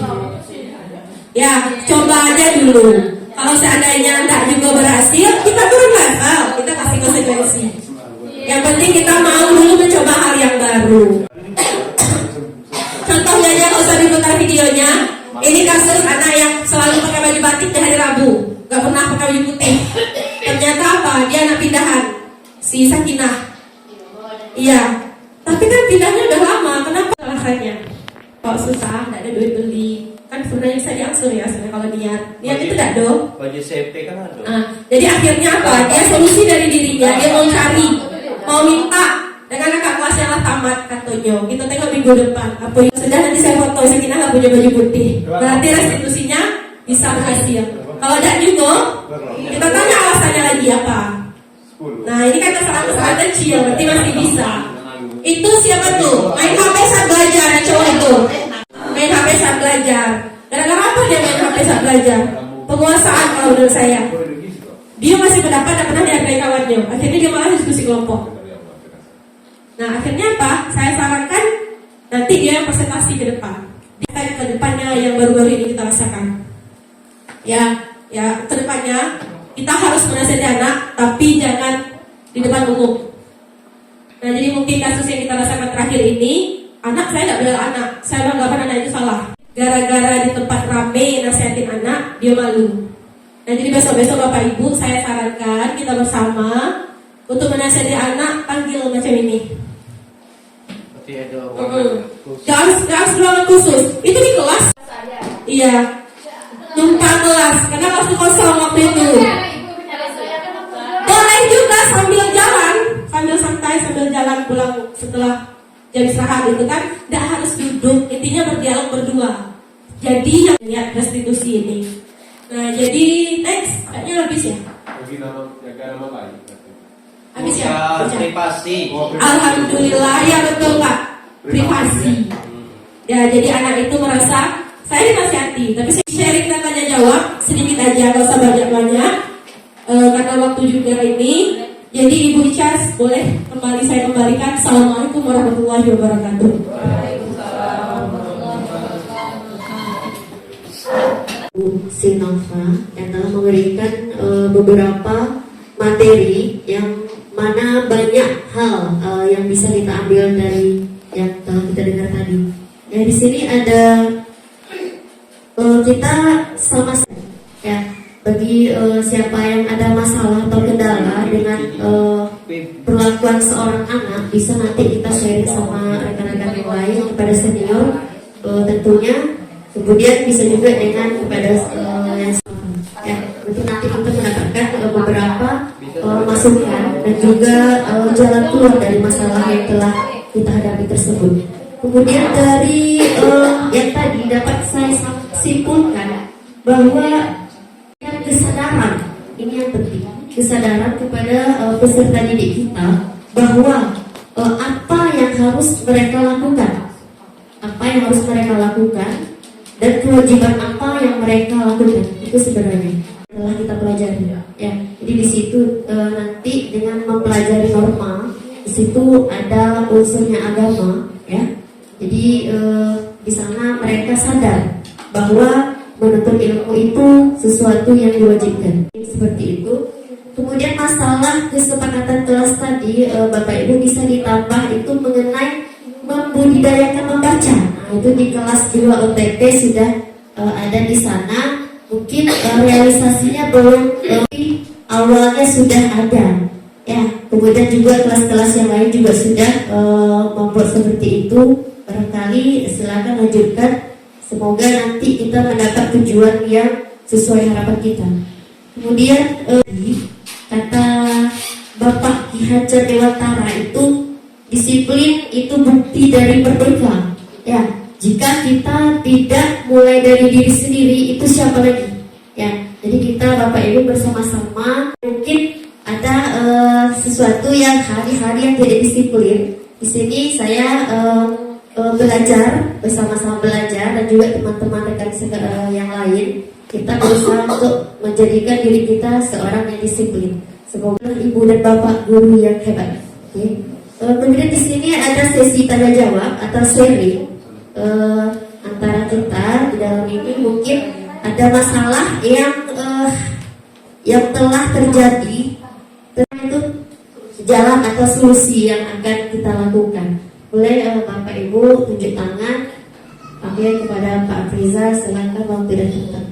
Ya coba aja dulu. Kalau seandainya tidak juga berhasil, kita turun level, kita kasih konsekuensi. Yang penting kita mau dulu mencoba hal yang baru. Contohnya aja, kalau usah diputar videonya. Ini kasus anak yang selalu pakai baju batik di hari Rabu, gak pernah pakai baju putih. Ternyata apa? Dia anak pindahan, si Sakinah. Iya, tapi kan pindahnya udah lama. Kenapa alasannya? Kok susah, gak ada duit beli. Kan sebenarnya bisa diangsur ya sebenarnya kalau niat itu gak dong. Baju CP kan ada. Jadi akhirnya apa? Dia solusi dari dirinya, dia mau cari, mau minta dengan kakak kelasnya lah tamat katanya. Kita tengok minggu depan. Apa yang sudah nanti saya foto, saya kira nggak punya baju putih. Berarti restitusinya bisa berhasil. Kalau tidak juga, kita tanya alasannya lagi apa. Nah ini kan kesalahan kecil, berarti masih bisa. Itu siapa tuh? Main HP saat belajar, yang cowok itu. Main HP saat belajar. Gara-gara apa dia main HP saat belajar? Penguasaan kalau menurut saya. Dia masih pendapat dan pernah dihargai kawannya. Akhirnya dia malah diskusi kelompok. Nah akhirnya apa? Saya sarankan nanti dia yang presentasi ke depan. Kita ke depannya yang baru-baru ini kita rasakan. Ya ke depannya kita harus menasihati anak, tapi jangan di depan umum. Nah jadi mungkin kasus yang kita rasakan terakhir ini, anak saya nggak bela anak, saya banggakan anak itu salah. Gara-gara di tempat rame nasihatin anak, dia malu. Nah jadi besok-besok Bapak Ibu saya sarankan kita bersama untuk menasihati anak, panggil macam ini. Gak harus ruangan khusus. Itu di kelas. Iya. Numpang kelas. karena masih kosong waktu itu. Boleh juga sambil jalan, sambil santai, sambil jalan pulang setelah jam istirahat itu kan, tidak harus duduk, intinya berdialog berdua. Jadi yang lihat restitusi ini. Nah, jadi next, kayaknya habis ya? Jaga nama baik. Habis ya? Privasi. Alhamdulillah, ya betul Pak. Privasi. Ya, jadi anak itu merasa saya dinasihati, tapi saya sharing dan tanya jawab sedikit aja, gak usah banyak-banyak. Karena waktu juga ini, jadi Ibu Icas boleh kembali saya kembalikan. Assalamualaikum warahmatullahi wabarakatuh. Sinova yang telah memberikan beberapa materi yang mana banyak hal yang bisa kita ambil dari yang telah kita dengar tadi. Ya, di sini ada kita sama ya, bagi siapa yang ada masalah atau kendala dengan perlakuan seorang anak, bisa nanti kita sharing sama rekan-rekan yang lain kepada senior tentunya. Kemudian bisa juga dengan kepada yang sama. Ya, nanti kita mendapatkan beberapa masukan dan juga jalan keluar dari masalah yang telah kita hadapi tersebut. Kemudian dari yang tadi dapat saya simpulkan bahwa kesadaran ini yang penting, kesadaran kepada peserta didik kita bahwa apa yang harus mereka lakukan, dan kewajiban apa yang mereka lakukan itu sebenarnya telah kita pelajari. Ya, jadi di situ nanti dengan mempelajari norma, di situ ada unsurnya agama, ya. Jadi di sana mereka sadar bahwa menuntut ilmu itu sesuatu yang diwajibkan. Seperti itu. Kemudian masalah kesepakatan kelas tadi, Bapak Ibu bisa ditambah itu mengenai membudidayakan membaca. Nah, itu di kelas 2 OTT sudah ada di sana. Mungkin realisasinya belum, tapi awalnya sudah ada. Ya, kemudian juga kelas-kelas yang lain juga sudah membuat seperti itu. Barangkali silakan lanjutkan. Semoga nanti kita mendapat tujuan yang sesuai harapan kita. Kemudian kata Bapak Ki Hajar Dewantara itu, disiplin itu bukti dari merdeka. Ya, jika kita tidak mulai dari diri sendiri, itu siapa lagi? Ya, jadi kita Bapak Ibu bersama-sama mungkin ada sesuatu yang hari-hari yang tidak disiplin. Di sini saya belajar, bersama-sama belajar, dan juga teman-teman rekan yang lain, kita berusaha untuk menjadikan diri kita seorang yang disiplin. Semoga ibu dan bapak guru yang hebat. Okay. Kemudian di sini ada sesi tanya jawab atau sharing antara kita di dalam ini. Mungkin ada masalah yang telah terjadi, itu jalan atau solusi yang akan kita lakukan. Boleh Bapak Ibu tunjuk tangan. Kemudian kepada Pak Friza, silakan waktu dan tempat.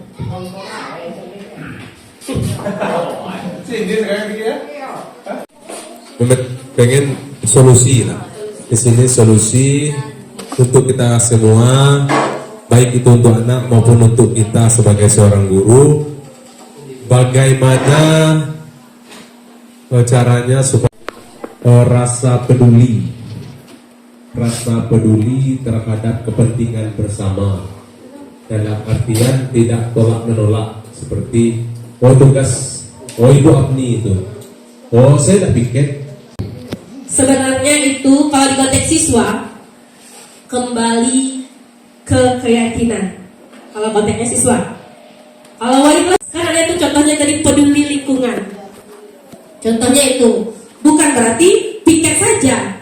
Pengen solusi lah. Di sini solusi untuk kita semua, baik itu untuk anak maupun untuk kita sebagai seorang guru. Bagaimana caranya supaya rasa peduli terhadap kepentingan bersama, dalam artian tidak tolak menolak seperti tugas Ibu Abni itu, saya dah piket. Sebenarnya itu kalau di konteks siswa kembali ke keyakinan. Kalau konteksnya siswa, kalau wali kelas kan ada itu contohnya dari peduli lingkungan. Contohnya itu bukan berarti piket saja.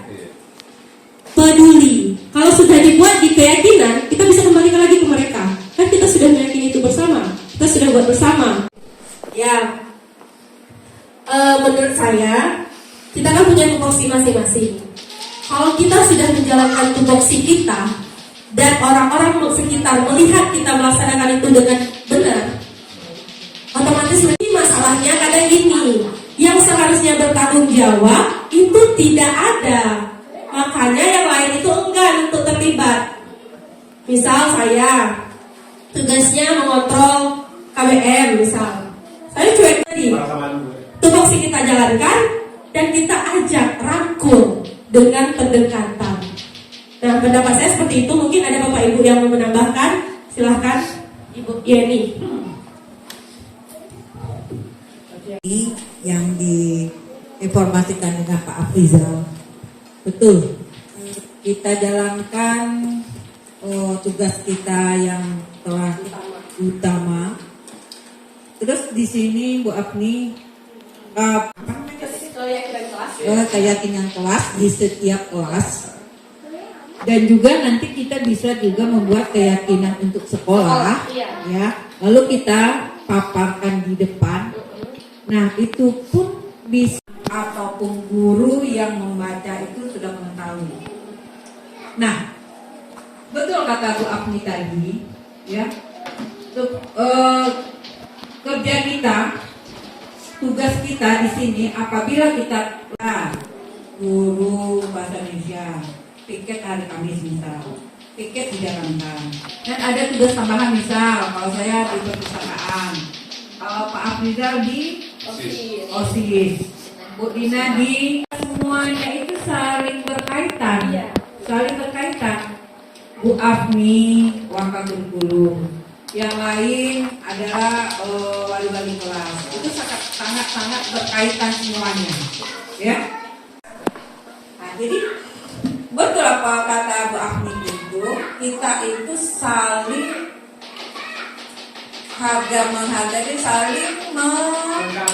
Peduli. Kalau sudah dibuat di keyakinan, kita bisa kembalikan lagi ke mereka. Kan kita sudah meyakini itu bersama. Kita sudah buat bersama. Ya, menurut saya, kita kan punya tupoksi masing-masing. Kalau kita sudah menjalankan tupoksi kita, dan orang-orang sekitar melihat kita melaksanakan itu dengan benar, otomatis nanti masalahnya kadang gini, yang seharusnya bertanggung jawab itu tidak ada. Makanya yang lain itu enggan untuk terlibat. Misal saya tugasnya mengontrol KWA PWM misal. Saya cuek tadi. Tupoksi kita jalankan dan kita ajak rangkul dengan pendekatan. Nah, pendapat saya seperti itu. Mungkin ada Bapak Ibu yang mau menambahkan. Silahkan Ibu Yeni. Yang diinformasikan dengan Pak Afrizal, betul. Kita jalankan tugas kita yang telah utama. Terus di sini Bu Afni keyakinan kelas di setiap kelas, dan juga nanti kita bisa juga membuat keyakinan untuk sekolah, ya. Lalu kita paparkan di depan. Nah, itu pun bisa, ataupun guru yang membaca itu sudah mengetahui. Nah, betul kata Bu Afni tadi, ya. Kerja kita, tugas kita di sini apabila kita guru bahasa Indonesia, piket hari Kamis misal, piket dijalankan. Dan ada tugas tambahan misal, kalau saya di perpustakaan, kalau Pak Afrizal di OSIS, Bu Dina di, semuanya itu saling berkaitan, saling berkaitan. Bu Afni, wakil kurikulum, yang lain adalah wali-wali kelas. Itu sangat berkaitan semuanya, ya. Nah, jadi betul apa kata Bu Afni itu, kita itu saling harga menghargai, saling menguatkan.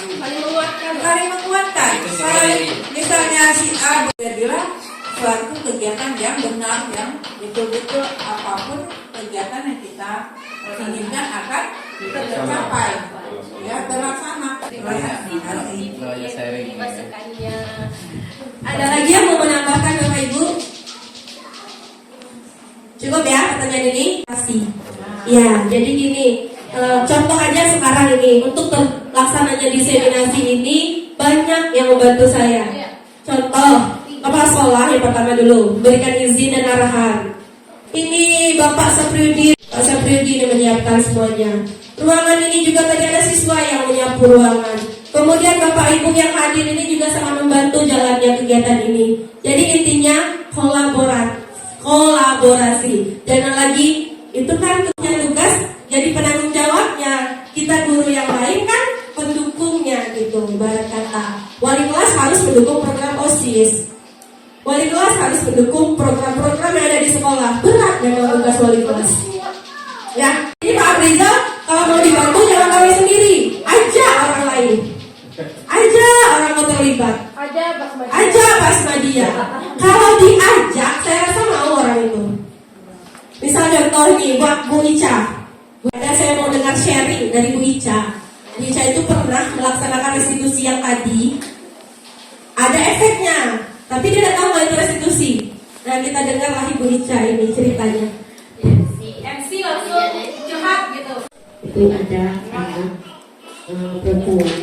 Misalnya si A jadilah suatu kegiatan yang benar, yang betul-betul apapun kegiatan yang kita inginkan akan tercapai, ya, terlaksana. Ada lagi yang mau menambahkan Bapak Ibu? Cukup ya pertanyaan ini? Kasih. Ya, jadi gini, contoh aja sekarang ini untuk terlaksananya diseminasi ini banyak yang membantu saya. Contoh, kepala sekolah yang pertama dulu berikan izin dan arahan. Ini Bapak Sapriudi yang menyiapkan semuanya. Ruangan ini juga tadi ada siswa yang menyapu ruangan. Kemudian Bapak Ibu yang hadir ini juga sangat membantu jalannya kegiatan ini. Jadi intinya kolaborasi. Jangan lagi itu kan tugas jadi penanggung jawabnya. Kita guru yang lain kan pendukungnya gitu. Ibarat kata wali kelas harus mendukung program OSIS. Wali kelas harus mendukung program-program yang ada di sekolah. Berat memang tugas wali kelas. Ya, ini Pak Afrizal kalau mau dibantu jangan kawin sendiri. Ajak orang lain. Ajak orang mau terlibat. Ajak Basmadia. Kalau diajak, saya rasa mau orang itu. Misalnya contoh nih buat Bu Ica. Ada saya mau dengar sharing dari Bu Ica. Bu Ica itu pernah melaksanakan restitusi yang tadi. Ada efeknya. Tapi dia tidak tahu kalau itu restitusi. Nah, kita dengarlah Ibu Ica ini ceritanya. MC langsung curhat gitu. Itu ada anak perempuan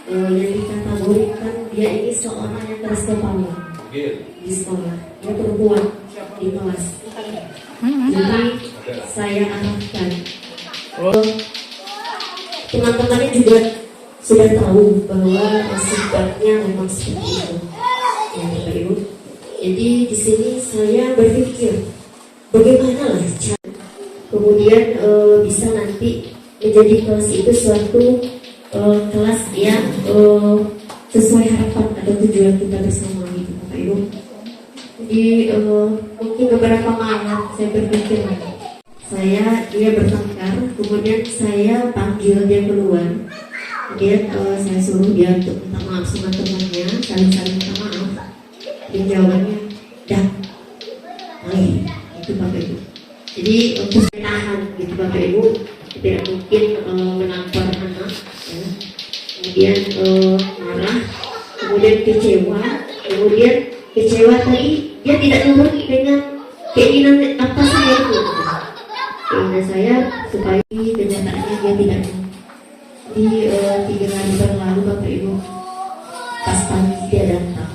yang dikategorikan dia ini seorang yang keras kepala di sekolah. Dia perempuan di kelas. Jadi saya arahkan. Teman-temannya juga sudah tahu bahwa sifatnya memang seperti itu. Ya, Bapak Ibu. Jadi di sini saya berpikir bagaimana lah cara kemudian bisa nanti menjadi kelas itu suatu kelas yang sesuai harapan atau tujuan kita bersama gitu Bapak Ibu. Jadi mungkin beberapa malam saya berpikir dia bertengkar, kemudian saya panggil dia keluar, kemudian saya suruh dia untuk minta maaf sama temannya, saling minta maaf. Dan jawabannya, dah, itu Bapak Ibu. Jadi untuk menahan gitu Bapak Ibu, tidak mungkin menampar anak, ya. Kemudian marah, kemudian kecewa tadi dia tidak nurut dengan keinginan apa saya itu. Keinginan saya supaya kenyataannya dia tidak. Di 3 hari berlalu Bapak Ibu, pas pagi dia datang.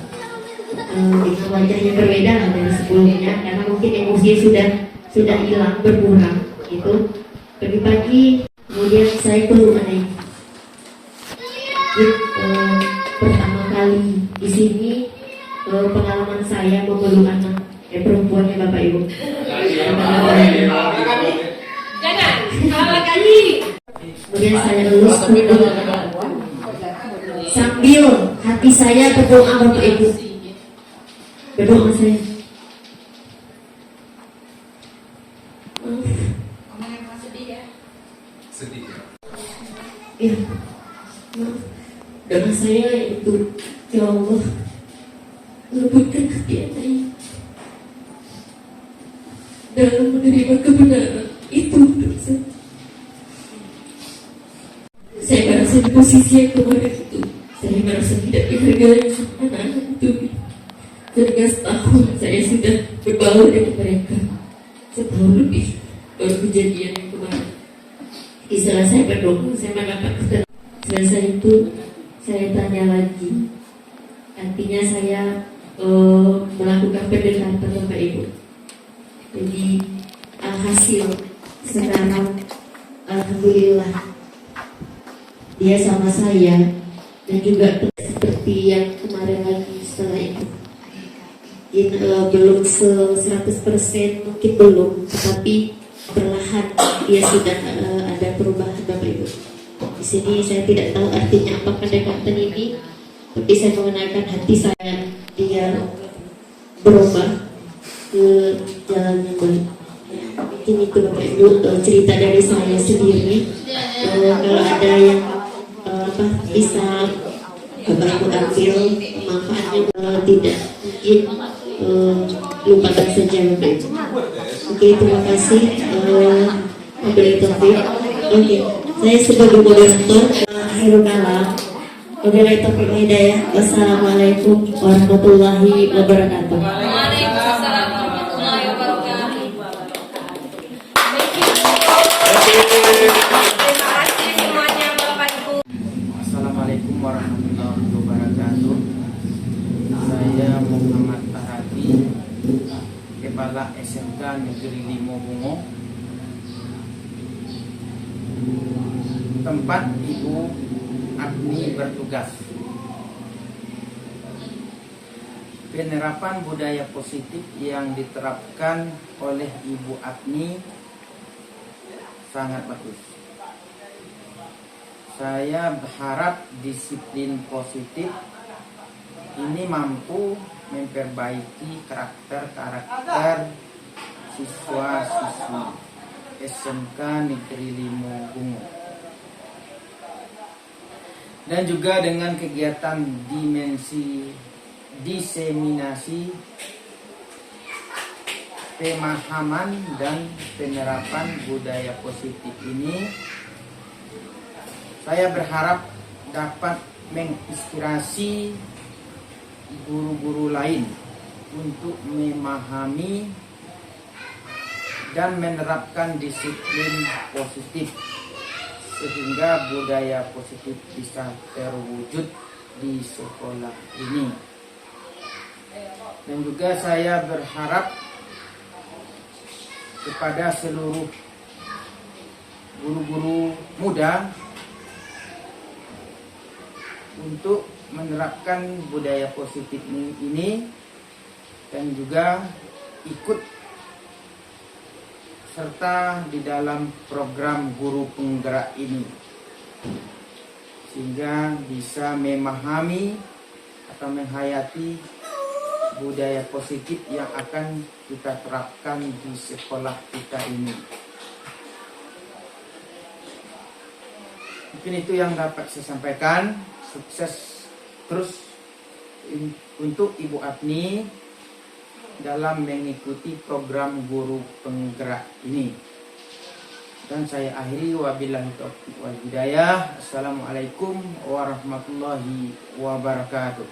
Dengan wajahnya berbeda dari sebelumnya karena mungkin emosi sudah hilang berkurang gitu. Pagi-pagi kemudian Kemudian saya belum ada pertama kali di sini pengalaman saya memeluk anak perempuannya Bapak Ibu. Jangan, salah kali. Kemudian saya lulus kuliah sambil hati saya berdoa Bapak Ibu. Berdoa saya. Ya, doa saya itu, ya Allah, lembutkan hati anak ini dalam menerima kebenaran itu untuk saya. Saya merasa di posisi yang kemarin itu, saya merasa tidak dihargai sama anak-anak itu. Sehingga setahun saya sudah berbaur dengan mereka, setahun lebih baru kejadian yang kemarin. Setelah saya berdoa, saya mengatakan selesai itu saya tanya lagi. Artinya saya melakukan pendekatan Bapak Ibu. Jadi hasil sekarang alhamdulillah dia sama saya, dan juga seperti yang kemarin lagi setelah itu. Belum 100% mungkin belum, tetapi perlahan dia sudah ada perubahan Bapak Ibu. Di sini saya tidak tahu artinya apa pendekatan ini, tapi saya mengenalkan hati saya, dia berubah ke jalan yang baik. Mungkin itu Bapak Ibu cerita dari saya sendiri. Kalau ada yang bisa Bapak Ibu ambil manfaatnya, tidak mungkin lupakan saja Bapak Ibu. Oke, terima kasih. Wabillahi taufiq. Oke, saya sebagai moderator Khairul Kalam. Wabillahi taufiq wal hidayah. Wassalamualaikum warahmatullahi wabarakatuh. Waalaikumsalam warahmatullahi wabarakatuh. Terima kasih semuanya Bapak Ibu. Assalamualaikum warahmatullahi wabarakatuh. Saya Muhammad Tarati, Kepala SMK Negeri Limo Bungo, tempat Ibu Agni bertugas. Penerapan budaya positif yang diterapkan oleh Ibu Agni sangat bagus. Saya berharap disiplin positif ini mampu memperbaiki karakter siswa-siswi SMK Negeri Limo Bungo. Dan juga dengan kegiatan diseminasi pemahaman dan penerapan budaya positif ini, saya berharap dapat menginspirasi guru-guru lain untuk memahami dan menerapkan disiplin positif, sehingga budaya positif bisa terwujud di sekolah ini. Dan juga saya berharap kepada seluruh guru-guru muda untuk menerapkan budaya positif ini dan juga ikut serta di dalam program guru penggerak ini, sehingga bisa memahami atau menghayati budaya positif yang akan kita terapkan di sekolah kita ini. Mungkin itu yang dapat saya sampaikan. Sukses terus untuk Ibu Agni dalam mengikuti program guru penggerak ini. Dan saya akhiri, wabillahi taufiq wal hidayah. Assalamualaikum warahmatullahi wabarakatuh.